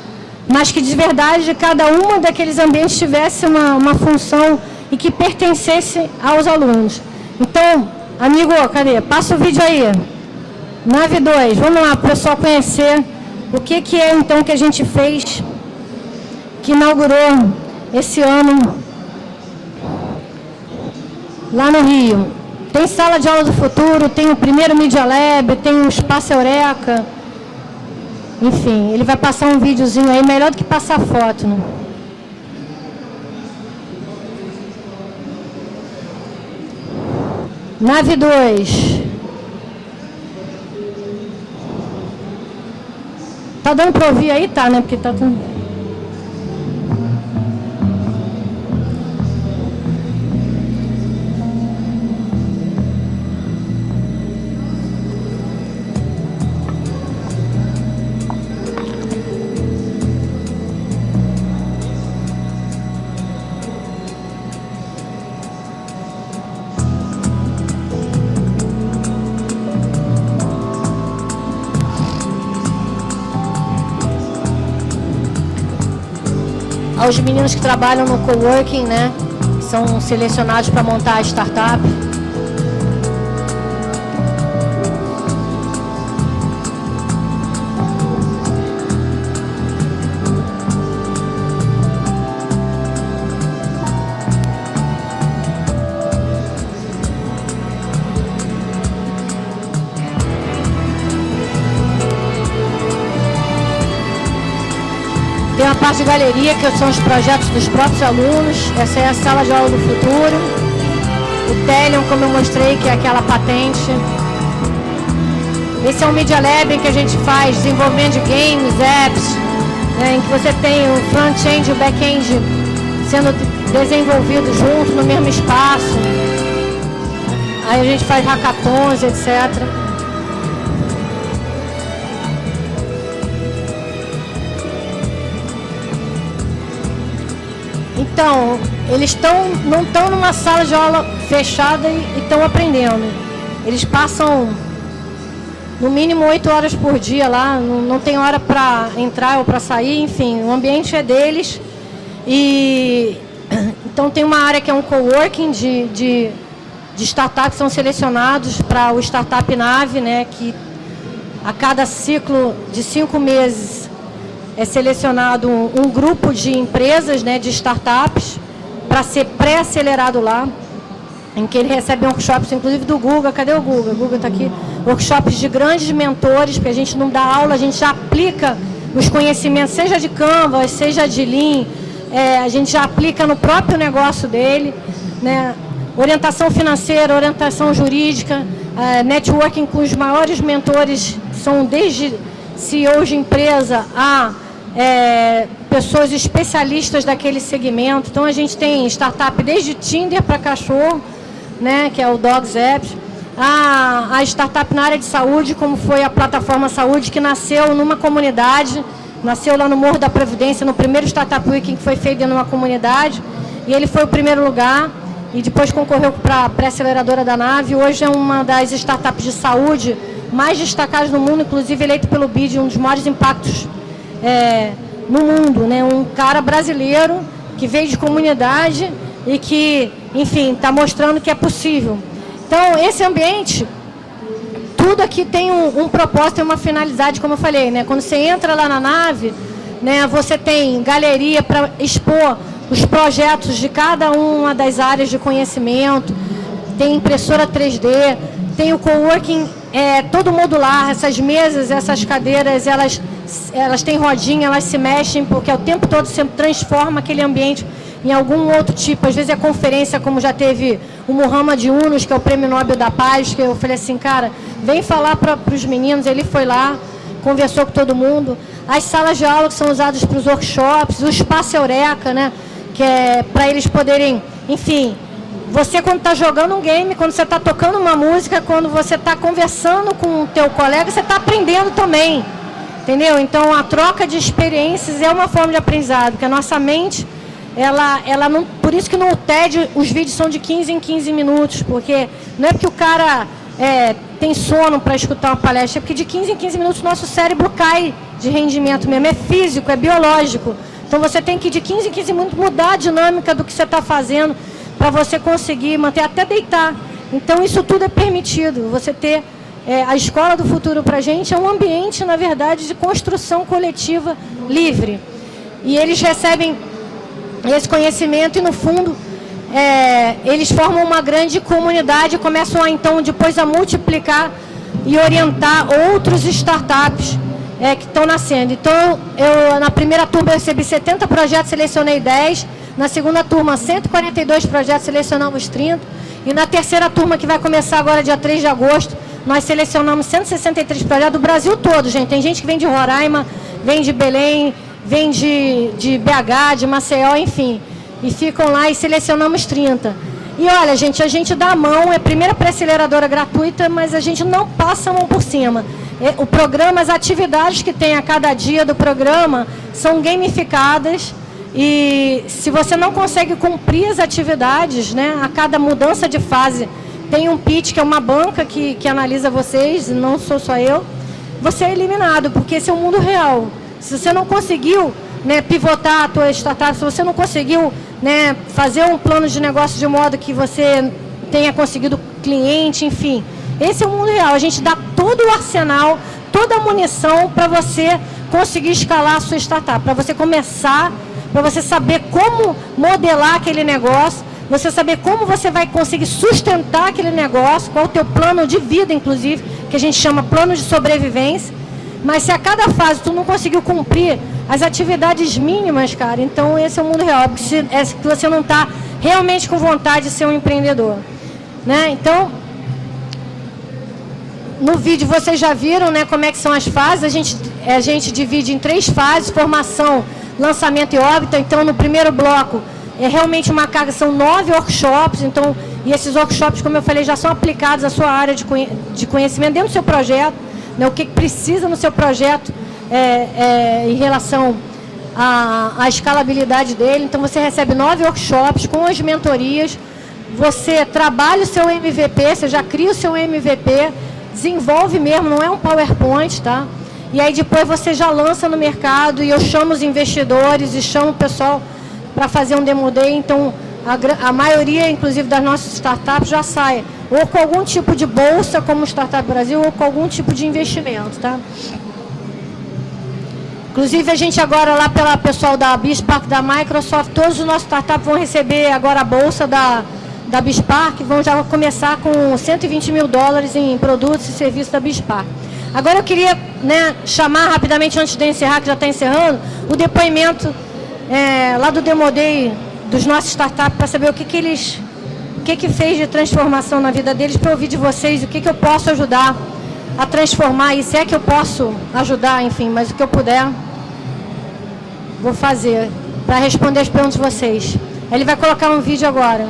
mas que de verdade cada uma daqueles ambientes tivesse uma função e que pertencesse aos alunos. Então, amigo, cadê? Passa o vídeo aí. Nave 2, vamos lá, para o pessoal conhecer o que é então que a gente fez, que inaugurou esse ano lá no Rio. Tem sala de aula do futuro, tem o primeiro Media Lab, tem o Espaço Eureka. Enfim, ele vai passar um videozinho aí, melhor do que passar foto, né? Nave 2. Tá dando para ouvir aí? Tá, né? Porque tá tudo... Aos meninos que trabalham no coworking, né? São selecionados para montar a startup. Tem uma parte de galeria, que são os projetos dos próprios alunos. Essa é a sala de aula do futuro. O Telion, como eu mostrei, que é aquela patente. Esse é um Media Lab em que a gente faz desenvolvimento de games, apps, né, em que você tem o front-end e o back-end sendo desenvolvido junto no mesmo espaço. Aí a gente faz hackathons, etc. Então, eles não estão numa sala de aula fechada e estão aprendendo. Eles passam no mínimo 8 horas por dia lá, não tem hora para entrar ou para sair, enfim, o ambiente é deles. E então tem uma área que é um coworking de startups que são selecionados para o Startup Nave, né, que a cada ciclo de 5 meses é selecionado um grupo de empresas, né, de startups, para ser pré-acelerado lá, em que ele recebe workshops, inclusive do Guga. Cadê o Guga? O Guga está aqui. Workshops de grandes mentores, porque a gente não dá aula, a gente já aplica os conhecimentos, seja de Canvas, seja de Lean, a gente já aplica no próprio negócio dele, né? Orientação financeira, orientação jurídica, networking com os maiores mentores, são desde CEOs de empresa a pessoas especialistas daquele segmento. Então a gente tem startup desde Tinder para cachorro, né, que é o Dogs Apps, a startup na área de saúde, como foi a Plataforma Saúde, que nasceu numa comunidade, nasceu lá no Morro da Providência, no primeiro Startup Week que foi feito numa comunidade, e ele foi o primeiro lugar, e depois concorreu para a pré-aceleradora da Nave. Hoje é uma das startups de saúde mais destacadas no mundo, inclusive eleito pelo BID, um dos maiores impactos no mundo, né? Um cara brasileiro que veio de comunidade e que, enfim, está mostrando que é possível. Então, esse ambiente, tudo aqui tem um propósito e uma finalidade, como eu falei, né? Quando você entra lá na Nave, né, você tem galeria para expor os projetos de cada uma das áreas de conhecimento, tem impressora 3D, tem o coworking todo modular, essas mesas, essas cadeiras, elas têm rodinha, elas se mexem, porque o tempo todo você transforma aquele ambiente em algum outro tipo. Às vezes é conferência, como já teve o Muhammad Yunus, que é o Prêmio Nobel da Paz, que eu falei assim, cara, vem falar para os meninos. Ele foi lá, conversou com todo mundo. As salas de aula que são usadas para os workshops, o Espaço Eureka, né, que é para eles poderem, enfim, você quando está jogando um game, quando você está tocando uma música, quando você está conversando com o teu colega, você está aprendendo também, entendeu? Então a troca de experiências é uma forma de aprendizado, porque a nossa mente, ela não, por isso que no TED os vídeos são de 15 em 15 minutos, porque não é porque o cara tem sono para escutar uma palestra, é porque de 15 em 15 minutos o nosso cérebro cai de rendimento mesmo, é físico, é biológico. Então você tem que de 15 em 15 minutos mudar a dinâmica do que você está fazendo, para você conseguir manter até deitar. Então isso tudo é permitido. Você ter a escola do futuro para a gente é um ambiente, na verdade, de construção coletiva livre. E eles recebem esse conhecimento e, no fundo, eles formam uma grande comunidade e começam, então, depois a multiplicar e orientar outros startups que estão nascendo. Então, na primeira turma eu recebi 70 projetos, selecionei 10. Na segunda turma, 142 projetos, selecionamos 30. E na terceira turma, que vai começar agora dia 3 de agosto, nós selecionamos 163 projetos do Brasil todo, gente. Tem gente que vem de Roraima, vem de Belém, vem de BH, de Maceió, enfim. E ficam lá e selecionamos 30. E olha, gente, a gente dá a mão, é a primeira pré-aceleradora gratuita, mas a gente não passa a mão por cima. O programa, as atividades que tem a cada dia do programa são gamificadas. E se você não consegue cumprir as atividades, né, a cada mudança de fase, tem um pitch, que é uma banca que analisa vocês, não sou só eu, você é eliminado, porque esse é o mundo real. Se você não conseguiu, né, pivotar a tua startup, se você não conseguiu, né, fazer um plano de negócio de modo que você tenha conseguido cliente, enfim, esse é o mundo real. A gente dá todo o arsenal, toda a munição para você conseguir escalar a sua startup, para você começar, para você saber como modelar aquele negócio, você saber como você vai conseguir sustentar aquele negócio, qual o teu plano de vida, inclusive, que a gente chama plano de sobrevivência. Mas se a cada fase tu não conseguiu cumprir as atividades mínimas, cara, então esse é o mundo real, porque que você não está realmente com vontade de ser um empreendedor, né? Então, no vídeo vocês já viram, né, como é que são as fases. A gente divide em 3 fases: formação, lançamento e órbita. Então, no primeiro bloco, é realmente uma carga, são 9 workshops, então, e esses workshops, como eu falei, já são aplicados à sua área de conhecimento dentro do seu projeto, né, o que precisa no seu projeto em relação a escalabilidade dele. Então, você recebe 9 workshops com as mentorias, você trabalha o seu MVP, você já cria o seu MVP, desenvolve mesmo, não é um PowerPoint, tá? E aí depois você já lança no mercado e eu chamo os investidores e chamo o pessoal para fazer um Demo Day. Então, a maioria, inclusive, das nossas startups já sai ou com algum tipo de bolsa, como o Startup Brasil, ou com algum tipo de investimento, tá? Inclusive, a gente agora, lá pela pessoal da BizPark, da Microsoft, todos os nossos startups vão receber agora a bolsa da BizPark, vão já começar com $120 mil em produtos e serviços da BizPark. Agora eu queria, né, chamar rapidamente, antes de encerrar, que já está encerrando, o depoimento lá do Demo Day dos nossos startups, para saber o que fez de transformação na vida deles, para ouvir de vocês o que eu posso ajudar a transformar, e se é que eu posso ajudar, enfim, mas o que eu puder, vou fazer, para responder as perguntas de vocês. Ele vai colocar um vídeo agora.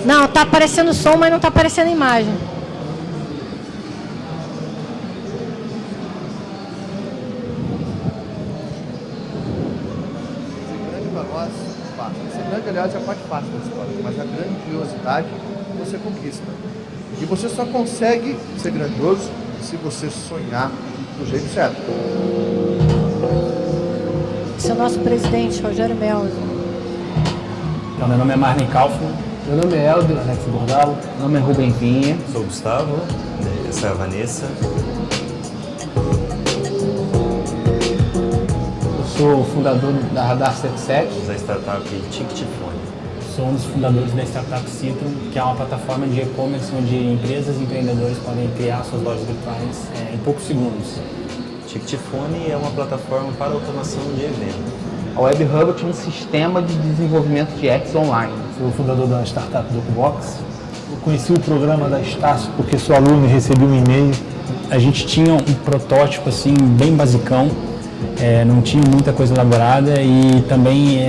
Não, está aparecendo som, mas não está aparecendo imagem. Ser grande, aliás, é a parte fácil da história, mas a grandiosidade você conquista. E você só consegue ser grandioso se você sonhar do jeito certo. Esse é o nosso presidente, Rogério Melzo. Então, meu nome é Marlon Kaufmann. Meu nome é Helder Alex Bordalo. Meu nome é Rubem Vinha. Sou o Gustavo. Essa é a Vanessa. Sou o fundador da Radar 77. Da startup Ticketfone. Sou um dos fundadores da startup Citron, que é uma plataforma de e-commerce onde empresas e empreendedores podem criar suas lojas virtuais em poucos segundos. Ticketfone é uma plataforma para automação de eventos. A Web Hub é um sistema de desenvolvimento de apps online. Sou o fundador da startup DocuBox. Eu conheci o programa da Estácio porque sou aluno e recebi um e-mail. A gente tinha um protótipo assim bem basicão. Não tinha muita coisa elaborada e também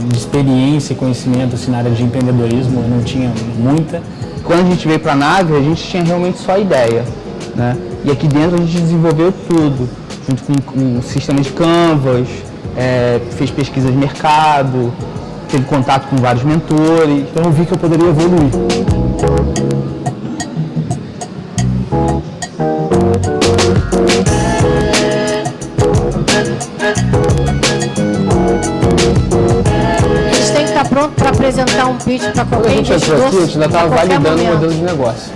de experiência e conhecimento assim, na área de empreendedorismo não tinha muita. Quando a gente veio para a nave, a gente tinha realmente só a ideia, né? E aqui dentro a gente desenvolveu tudo, junto com um sistema de Canvas, fez pesquisa de mercado, teve contato com vários mentores. Então eu vi que eu poderia evoluir. Pronto para apresentar um pitch para qualquer investidor. Quando a gente entrou aqui, a gente ainda estava validando momento. o modelo de negócio.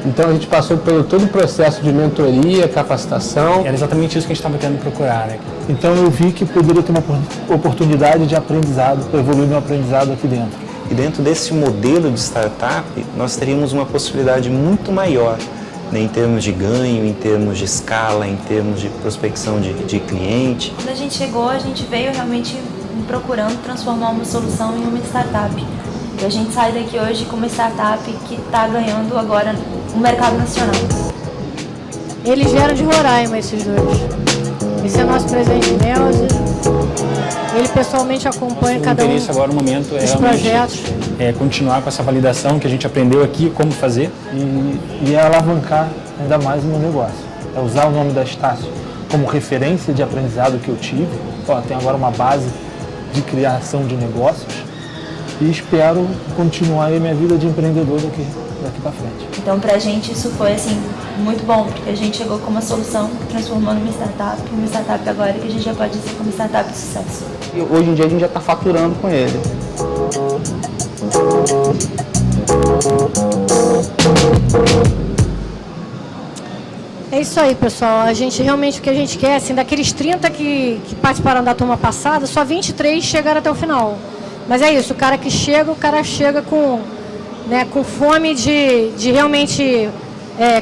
Então a gente passou pelo todo o processo de mentoria, capacitação. Era exatamente isso que a gente estava querendo procurar, né? Então eu vi que poderia ter uma oportunidade de aprendizado, para evoluir meu aprendizado aqui dentro. E dentro desse modelo de startup, nós teríamos uma possibilidade muito maior, né, em termos de ganho, em termos de escala, em termos de prospecção de cliente. Quando a gente chegou, a gente veio realmente procurando transformar uma solução em uma startup. E a gente sai daqui hoje com uma startup que está ganhando agora no mercado nacional. Eles vieram de Roraima, esses dois. Esse é o nosso presidente Melzo. Ele pessoalmente acompanha cada um interesse agora no momento dos projetos. Continuar com essa validação que a gente aprendeu aqui, como fazer. E alavancar ainda mais o meu negócio. É usar o nome da Estácio como referência de aprendizado que eu tive. Tem agora uma base de criação de negócios e espero continuar aí minha vida de empreendedor daqui para frente. Então, para a gente isso foi assim muito bom, porque a gente chegou com uma solução que transformou numa startup agora que a gente já pode dizer como startup de sucesso. E hoje em dia a gente já está faturando com ele. É isso aí, pessoal. A gente realmente, o que a gente quer, assim, daqueles 30 que participaram da turma passada, só 23 chegaram até o final. Mas é isso, o cara chega com fome de realmente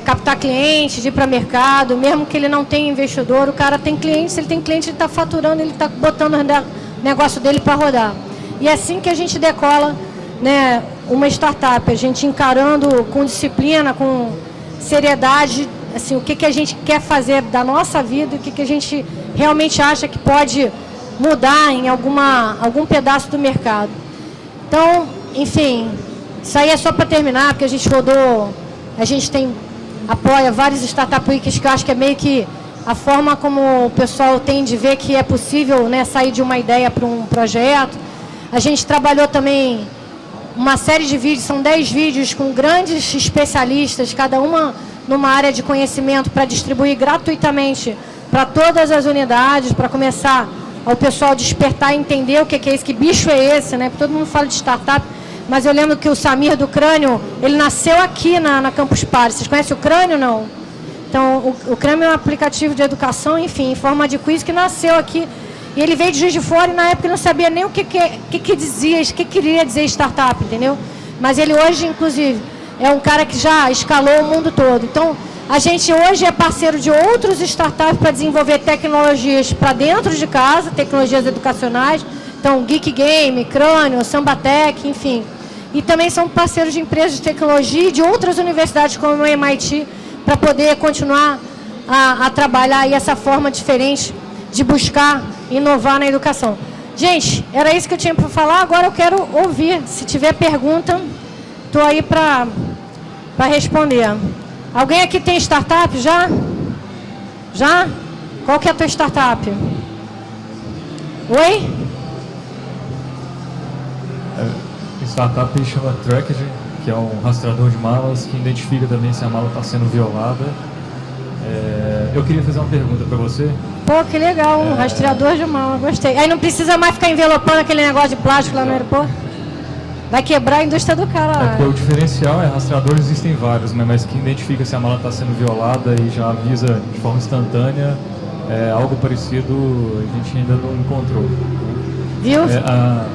captar cliente, de ir para mercado, mesmo que ele não tenha investidor, o cara tem cliente, se ele tem cliente, ele está faturando, ele está botando o negócio dele para rodar. E é assim que a gente decola, né, uma startup, a gente encarando com disciplina, com seriedade, assim, o que a gente quer fazer da nossa vida, o que a gente realmente acha que pode mudar em algum pedaço do mercado. Então, enfim, Isso aí é só para terminar, porque a gente rodou, apoia vários Startup Weeks, que eu acho que é meio que a forma como o pessoal tem de ver que é possível, né, sair de uma ideia para um projeto. A gente trabalhou também uma série de vídeos, são 10 vídeos com grandes especialistas, cada uma numa área de conhecimento, para distribuir gratuitamente para todas as unidades, para começar o pessoal despertar e entender o que é isso, que bicho é esse, né? Porque todo mundo fala de startup, mas eu lembro que o Samir do Crânio, ele nasceu aqui na Campus Party. Vocês conhecem o Crânio, não? Então, o Crânio é um aplicativo de educação, enfim, em forma de quiz, que nasceu aqui. E ele veio de Juiz de Fora e na época ele não sabia nem o que queria dizer startup, entendeu? Mas ele hoje, inclusive, é um cara que já escalou o mundo todo. Então, a gente hoje é parceiro de outros startups para desenvolver tecnologias para dentro de casa, tecnologias educacionais. Então, Geek Game, Crânio, Sambatec, enfim. E também são parceiros de empresas de tecnologia e de outras universidades como o MIT, para poder continuar a trabalhar aí essa forma diferente de buscar inovar na educação. Gente, era isso que eu tinha para falar, agora eu quero ouvir. Se tiver pergunta, estou aí para responder. Alguém aqui tem startup já? Já? Qual que é a tua startup? Oi? Startup chama Tracked, que é um rastreador de malas que identifica também se a mala está sendo violada. Eu queria fazer uma pergunta para você. Pô, que legal, um rastreador de mala, gostei. Aí não precisa mais ficar envelopando aquele negócio de plástico lá no aeroporto? Vai quebrar a indústria do cara lá. Porque o diferencial rastreadores existem vários, né? Mas que identifica se a mala está sendo violada e já avisa de forma instantânea, algo parecido a gente ainda não encontrou. Viu?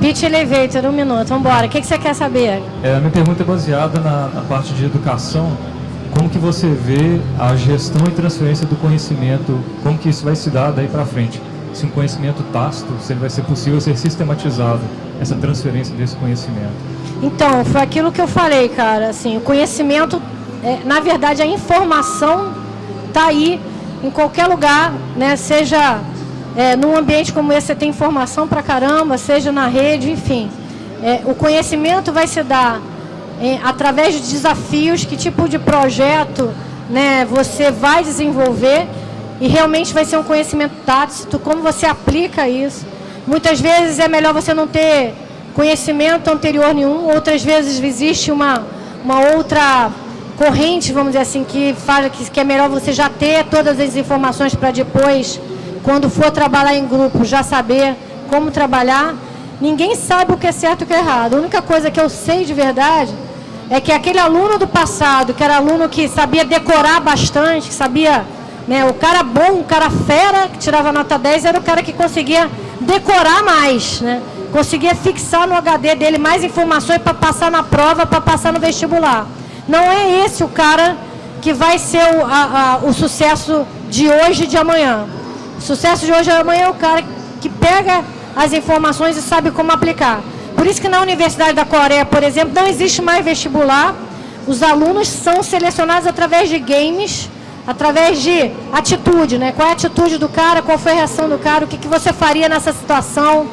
Pitch Elevator, 1 minuto, vamos embora. O que você quer saber? A minha pergunta é baseada na parte de educação. Como que você vê a gestão e transferência do conhecimento, como que isso vai se dar daí para frente? Se um conhecimento tácito, se ele vai ser possível ser sistematizado, essa transferência desse conhecimento. Então, foi aquilo que eu falei, cara, assim, o conhecimento, na verdade, a informação está aí, em qualquer lugar, né, seja num ambiente como esse, você tem informação pra caramba, seja na rede, enfim. O conhecimento vai se dar através de desafios, que tipo de projeto, né, você vai desenvolver, e realmente vai ser um conhecimento tácito, como você aplica isso. Muitas vezes é melhor você não ter conhecimento anterior nenhum, outras vezes existe uma outra corrente, vamos dizer assim, que fala que é melhor você já ter todas as informações para depois, quando for trabalhar em grupo, já saber como trabalhar. Ninguém sabe o que é certo e o que é errado. A única coisa que eu sei de verdade é que aquele aluno do passado, que era aluno que sabia decorar bastante, que sabia, né, o cara bom, o cara fera, que tirava nota 10, era o cara que conseguia decorar mais, né? Conseguia fixar no HD dele mais informações para passar na prova, para passar no vestibular. Não é esse o cara que vai ser o sucesso de hoje e de amanhã. O sucesso de hoje e de amanhã é o cara que pega as informações e sabe como aplicar. Por isso que na Universidade da Coreia, por exemplo, não existe mais vestibular. Os alunos são selecionados através de games, através de atitude, né? Qual é a atitude do cara, qual foi a reação do cara, o que você faria nessa situação.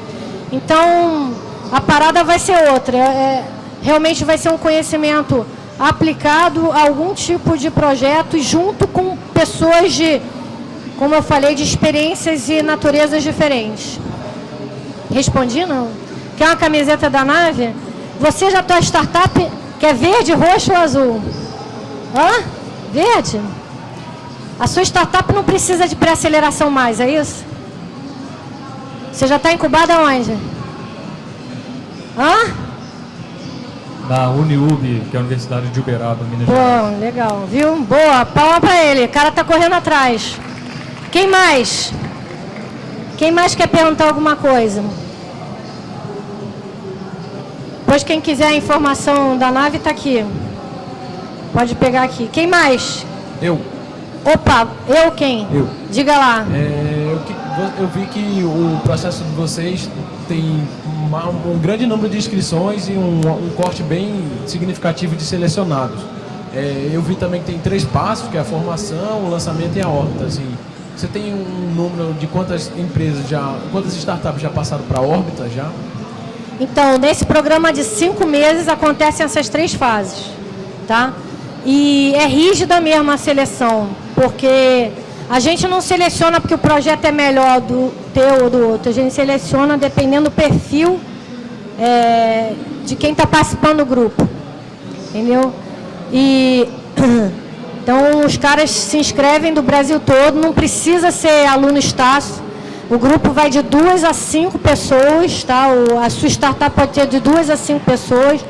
Então, a parada vai ser outra. Realmente vai ser um conhecimento aplicado a algum tipo de projeto, junto com pessoas de, como eu falei, de experiências e naturezas diferentes. Respondi, não? Quer uma camiseta da nave? Você já tem a startup que é verde, roxo ou azul? Hã? Verde? A sua startup não precisa de pré-aceleração mais, é isso? Você já está incubada onde? Hã? Na Uniub, que é a Universidade de Uberaba, Minas Gerais. Bom, legal, viu? Boa, palma para ele. O cara está correndo atrás. Quem mais? Quem mais quer perguntar alguma coisa? Pois quem quiser a informação da nave está aqui. Pode pegar aqui. Quem mais? Eu. Opa, eu quem? Eu. Diga lá. Eu vi que o processo de vocês tem um grande número de inscrições e um corte bem significativo de selecionados. Eu vi também que tem 3 passos, que é a formação, o lançamento e a órbita. Assim. Você tem um número de quantas empresas quantas startups já passaram para a órbita já? Então, nesse programa de 5 meses acontecem essas 3 fases, tá? E é rígida mesmo a seleção, porque a gente não seleciona porque o projeto é melhor do teu ou do outro, a gente seleciona dependendo do perfil de quem está participando do grupo, entendeu? E então os caras se inscrevem do Brasil todo, não precisa ser aluno Estácio. O grupo vai de 2 a 5 pessoas, tá? A sua startup pode ter de 2 a 5 pessoas.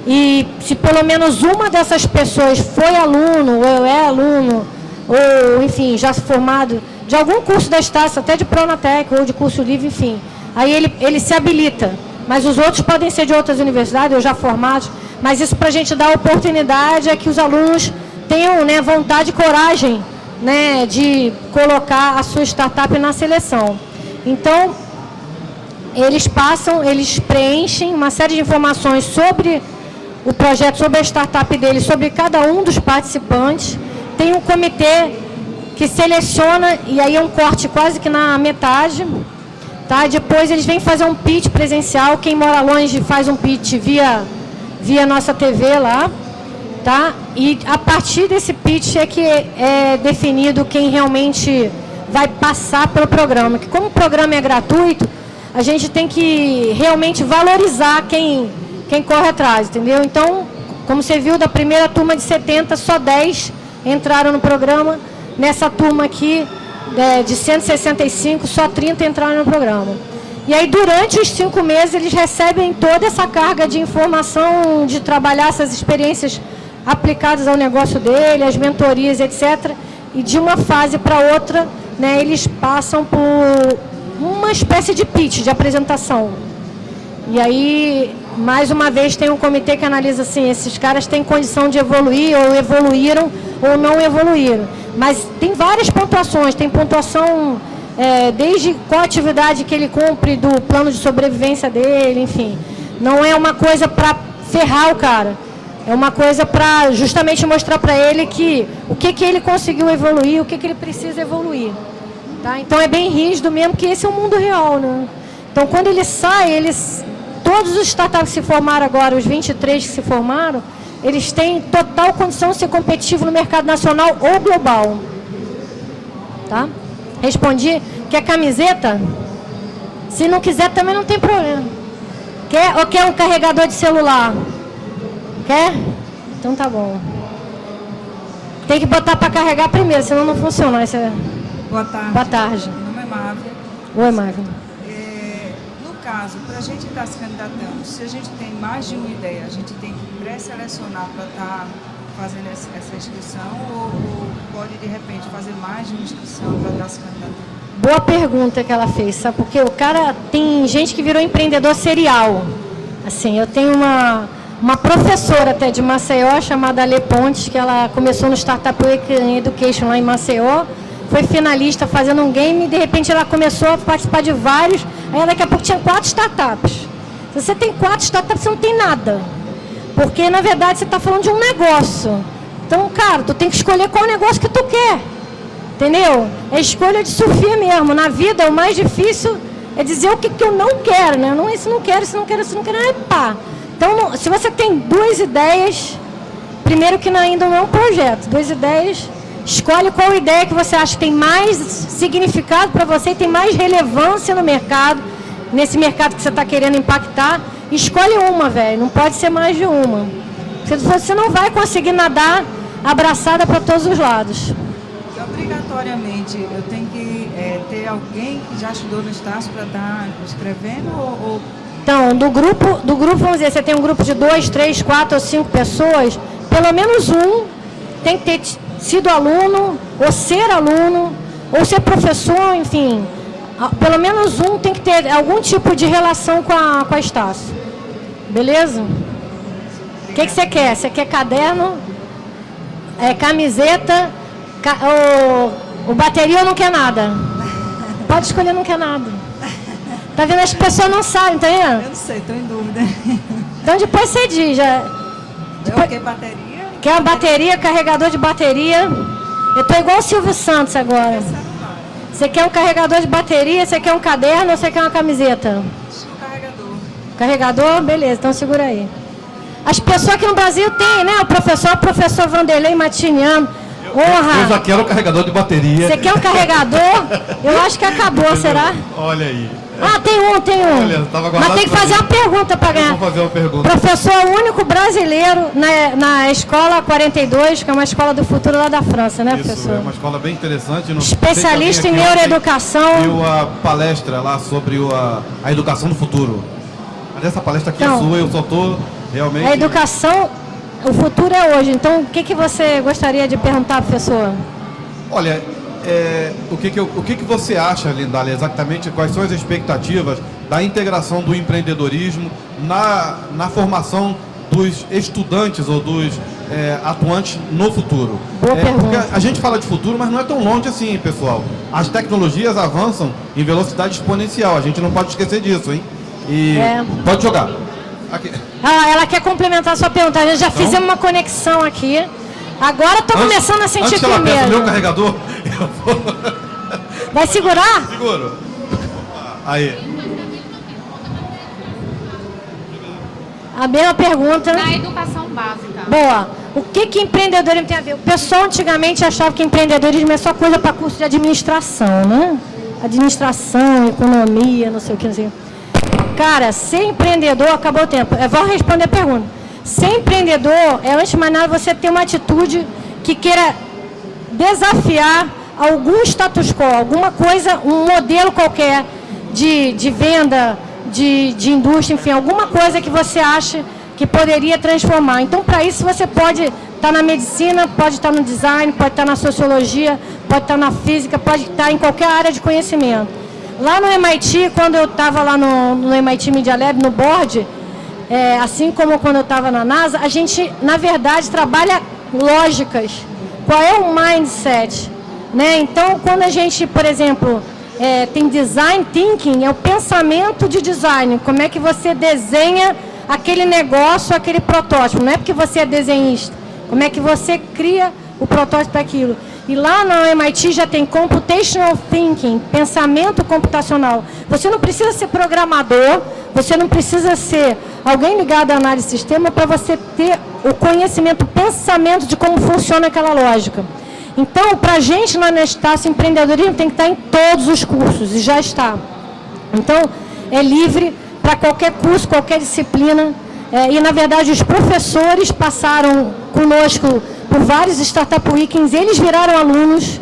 E se pelo menos uma dessas pessoas foi aluno, ou é aluno, ou, enfim, já formado de algum curso da Estácio, até de Pronatec, ou de curso livre, enfim. Aí ele se habilita. Mas os outros podem ser de outras universidades, ou já formados. Mas isso para a gente dar oportunidade é que os alunos tenham, né, vontade e coragem, né, de colocar a sua startup na seleção. Então, eles preenchem uma série de informações sobre o projeto, sobre a startup deles, sobre cada um dos participantes. Tem um comitê que seleciona, e aí é um corte quase que na metade, tá? Depois eles vêm fazer um pitch presencial, quem mora longe faz um pitch via nossa TV lá. Tá? E a partir desse pitch é que é definido quem realmente vai passar pelo programa. Que como o programa é gratuito, a gente tem que realmente valorizar quem corre atrás, entendeu? Então, como você viu, da primeira turma de 70, só 10 entraram no programa. Nessa turma aqui, de 165, só 30 entraram no programa. E aí, durante os 5 meses, eles recebem toda essa carga de informação, de trabalhar essas experiências aplicadas ao negócio dele, as mentorias, etc. E de uma fase para outra, né, eles passam por uma espécie de pitch, de apresentação. E aí, mais uma vez, tem um comitê que analisa assim, esses caras têm condição de evoluir, ou evoluíram, ou não evoluíram. Mas tem várias pontuações, tem pontuação desde qual atividade que ele cumpre do plano de sobrevivência dele, enfim. Não é uma coisa para ferrar o cara. É uma coisa para justamente mostrar para ele que o que ele conseguiu evoluir, o que ele precisa evoluir. Tá? Então é bem rígido mesmo, que esse é o mundo real, né? Então quando ele sai, todos os startups que se formaram agora, os 23 que se formaram, eles têm total condição de ser competitivo no mercado nacional ou global. Tá? Respondi. Quer camiseta? Se não quiser também não tem problema. Ou quer um carregador de celular? Quer? Então tá bom. Tem que botar para carregar primeiro, senão não funciona. Boa tarde. Boa tarde. Meu nome é Mávia. Oi, Mávia. No caso, para a gente estar se candidatando, se a gente tem mais de uma ideia, a gente tem que pré-selecionar para estar fazendo essa inscrição ou pode, de repente, fazer mais de uma inscrição para estar se candidatando? Boa pergunta que ela fez, sabe? Porque o cara, tem gente que virou empreendedor serial. Assim, eu tenho uma professora até de Maceió, chamada Ale Pontes, que ela começou no Startup Education lá em Maceió, foi finalista fazendo um game e de repente ela começou a participar de vários, aí daqui a pouco tinha 4 startups. Se você tem 4 startups, você não tem nada. Porque, na verdade, você está falando de um negócio. Então, cara, tu tem que escolher qual negócio que tu quer. Entendeu? É escolha de Sofia mesmo. Na vida, o mais difícil é dizer o que eu não quero, né? Não, isso não quero, isso não quero, isso não quero, é pá. Então, se você tem 2 ideias, primeiro que ainda não é um projeto, 2 ideias, escolhe qual ideia que você acha que tem mais significado para você e tem mais relevância no mercado, nesse mercado que você está querendo impactar. Escolhe uma, velho, não pode ser mais de uma. Você não vai conseguir nadar abraçada para todos os lados. E obrigatoriamente eu tenho que ter alguém que já estudou no Estácio para estar escrevendo ou... Então, do grupo, vamos dizer, você tem um grupo de 2, 3, 4 ou 5 pessoas, pelo menos um tem que ter sido aluno, ou ser professor, enfim. Pelo menos um tem que ter algum tipo de relação com a Estácio. Beleza? O que você quer? Você quer caderno, camiseta, ou bateria ou não quer nada? Pode escolher, não quer nada. Tá vendo? As pessoas não sabem, tá vendo? Eu não sei, estou em dúvida. Então depois você diz. Depois... Quer bateria? Quer uma bateria, carregador de bateria. Eu tô igual o Silvio Santos agora. Você quer um carregador de bateria, você quer um caderno ou você quer uma camiseta? Um carregador. Carregador? Beleza, então segura aí. As pessoas aqui no Brasil têm, né? O professor Vanderlei Matiniano. Honra. Eu já quero um carregador de bateria. Você quer um carregador? Eu acho que acabou, será? Olha aí. Ah, tem um. Olha, mas tem que fazer uma pergunta para ganhar. Vou fazer uma pergunta. Professor único brasileiro na Escola 42, que é uma escola do futuro lá da França, né, Isso, professor? é uma escola bem interessante. Especialista em neuroeducação. Viu a palestra lá sobre a educação do futuro. Mas essa palestra aqui Então, é sua, eu só estou realmente... A educação, o futuro é hoje. Então, o que você gostaria de perguntar, professor? Olha, o que você acha, Lindália, exatamente quais são as expectativas da integração do empreendedorismo na formação dos estudantes ou dos atuantes no futuro? Porque a gente fala de futuro, mas não é tão longe assim, pessoal. As tecnologias avançam em velocidade exponencial, a gente não pode esquecer disso, hein? Pode jogar. Aqui. Ela quer complementar a sua pergunta. A gente já fizemos uma conexão aqui. Agora estou começando a sentir que ela medo. peça o meu carregador, eu vou... Vai segurar? Seguro. Aí. A mesma pergunta. Na educação básica. Boa. O que empreendedorismo tem a ver? O pessoal antigamente achava que empreendedorismo é só coisa para curso de administração, né? Administração, economia, não sei o que, não sei o que. Cara, ser empreendedor, acabou o tempo. Eu vou responder a pergunta. Ser empreendedor é, antes de mais nada, você ter uma atitude que queira desafiar algum status quo, alguma coisa, um modelo qualquer de venda, de indústria, enfim, alguma coisa que você acha que poderia transformar. Então, para isso, você pode estar na medicina, pode estar no design, pode estar na sociologia, pode estar na física, pode estar em qualquer área de conhecimento. Lá no MIT, quando eu estava lá no MIT Media Lab, no board, assim como quando eu estava na NASA, a gente, na verdade, trabalha lógicas. Qual é o mindset? Né? Então, quando a gente, por exemplo, tem design thinking, é o pensamento de design. Como é que você desenha aquele negócio, aquele protótipo. Não é porque você é desenhista. Como é que você cria o protótipo para aquilo. E lá no MIT já tem computational thinking, pensamento computacional. Você não precisa ser programador, você não precisa ser alguém ligado à análise de sistema para você ter o conhecimento, o pensamento de como funciona aquela lógica. Então, para a gente na Nestácio, empreendedorismo tem que estar em todos os cursos, e já está. Então, é livre para qualquer curso, qualquer disciplina. E, na verdade, os professores passaram conosco por vários Startup Weekends, eles viraram alunos.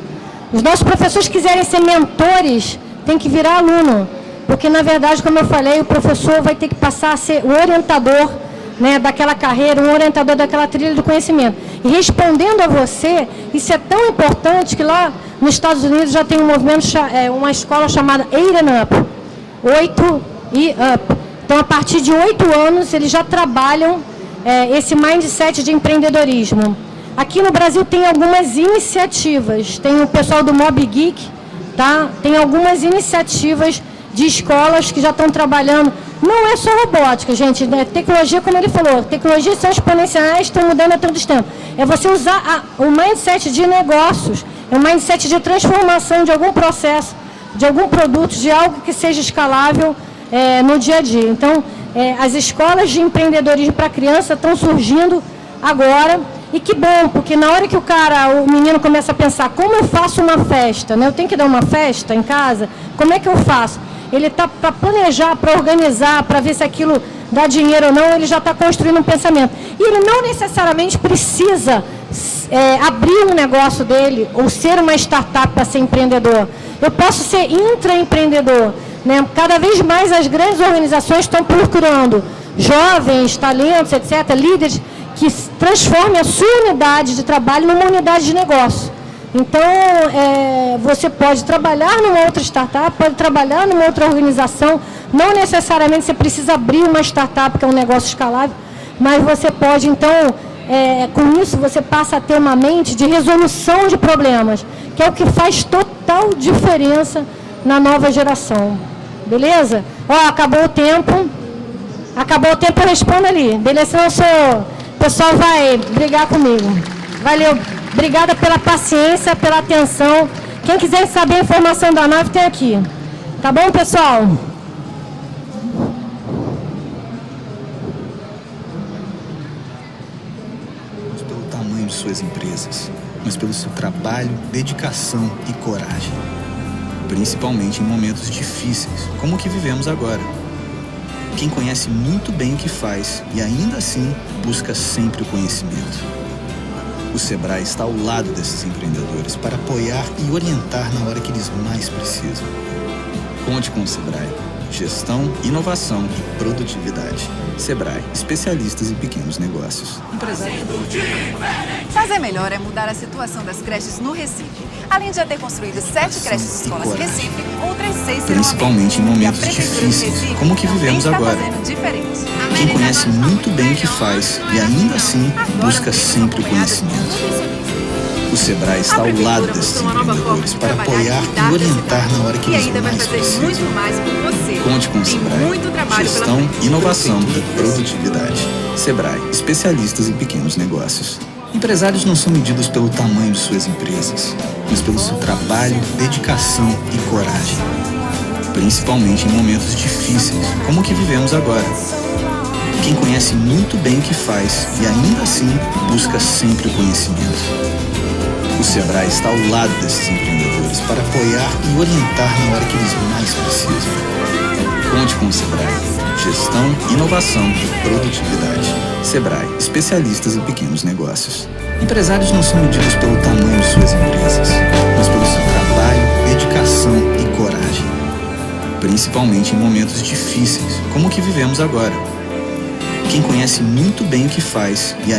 Os nossos professores quiserem ser mentores, tem que virar aluno. Porque, na verdade, como eu falei, o professor vai ter que passar a ser o orientador, né, daquela carreira, um orientador daquela trilha do conhecimento. E respondendo a você, isso é tão importante que lá nos Estados Unidos já tem um movimento, uma escola chamada 8 and Up. 8 e Up. Então, a partir de 8 anos, eles já trabalham esse mindset de empreendedorismo. Aqui no Brasil tem algumas iniciativas. Tem o pessoal do Mob Geek, tá? Tem algumas iniciativas de escolas que já estão trabalhando. Não é só robótica, gente. Tecnologia, como ele falou, tecnologias são exponenciais, estão mudando a todo tempo. É você usar o mindset de negócios, é o mindset de transformação de algum processo, de algum produto, de algo que seja escalável no dia a dia. Então, as escolas de empreendedorismo para criança estão surgindo agora. E que bom, porque na hora que o menino começa a pensar, como eu faço uma festa, né? Eu tenho que dar uma festa em casa, como é que eu faço? Ele está para planejar, para organizar, para ver se aquilo dá dinheiro ou não, ele já está construindo um pensamento. E ele não necessariamente precisa abrir um negócio dele ou ser uma startup para ser empreendedor. Eu posso ser intraempreendedor. Né? Cada vez mais as grandes organizações estão procurando jovens, talentos, etc., líderes, que transforme a sua unidade de trabalho numa unidade de negócio. Então, você pode trabalhar numa outra startup, pode trabalhar numa outra organização, não necessariamente você precisa abrir uma startup, que é um negócio escalável, mas você pode, então, com isso, você passa a ter uma mente de resolução de problemas, que é o que faz total diferença na nova geração. Beleza? Ó, acabou o tempo. Acabou o tempo, eu respondo ali. Beleza? Senão o pessoal vai brigar comigo. Valeu. Obrigada pela paciência, pela atenção. Quem quiser saber a informação da nave, tem aqui. Tá bom, pessoal? suas empresas, mas pelo seu trabalho, dedicação e coragem. Principalmente em momentos difíceis, como o que vivemos agora. Quem conhece muito bem o que faz e ainda assim busca sempre o conhecimento. O Sebrae está ao lado desses empreendedores para apoiar e orientar na hora que eles mais precisam. Conte com o Sebrae. Gestão, inovação e produtividade. Sebrae, especialistas em pequenos negócios. Fazer melhor é mudar a situação das creches no Recife. Além de já ter construído 7 creches escolas em Recife, outras 6 serão principalmente em momentos difíceis, como o que vivemos agora. Quem conhece muito bem o que faz e ainda assim busca sempre o conhecimento. O Sebrae está ao lado desses empreendedores para apoiar e orientar na hora que eles mais precisam. Conte com o Sebrae. Gestão, inovação e produtividade. Sebrae, especialistas em pequenos negócios. Empresários não são medidos pelo tamanho de suas empresas, mas pelo seu trabalho, dedicação e coragem. Principalmente em momentos difíceis, como o que vivemos agora. Quem conhece muito bem o que faz e ainda assim busca sempre o conhecimento. O Sebrae está ao lado desses empreendedores para apoiar e orientar na hora que eles mais precisam. Conte com o Sebrae. Gestão, inovação e produtividade. Sebrae, especialistas em pequenos negócios. Empresários não são medidos pelo tamanho de suas empresas, mas pelo seu trabalho, dedicação e coragem. Principalmente em momentos difíceis, como o que vivemos agora. Quem conhece muito bem o que faz e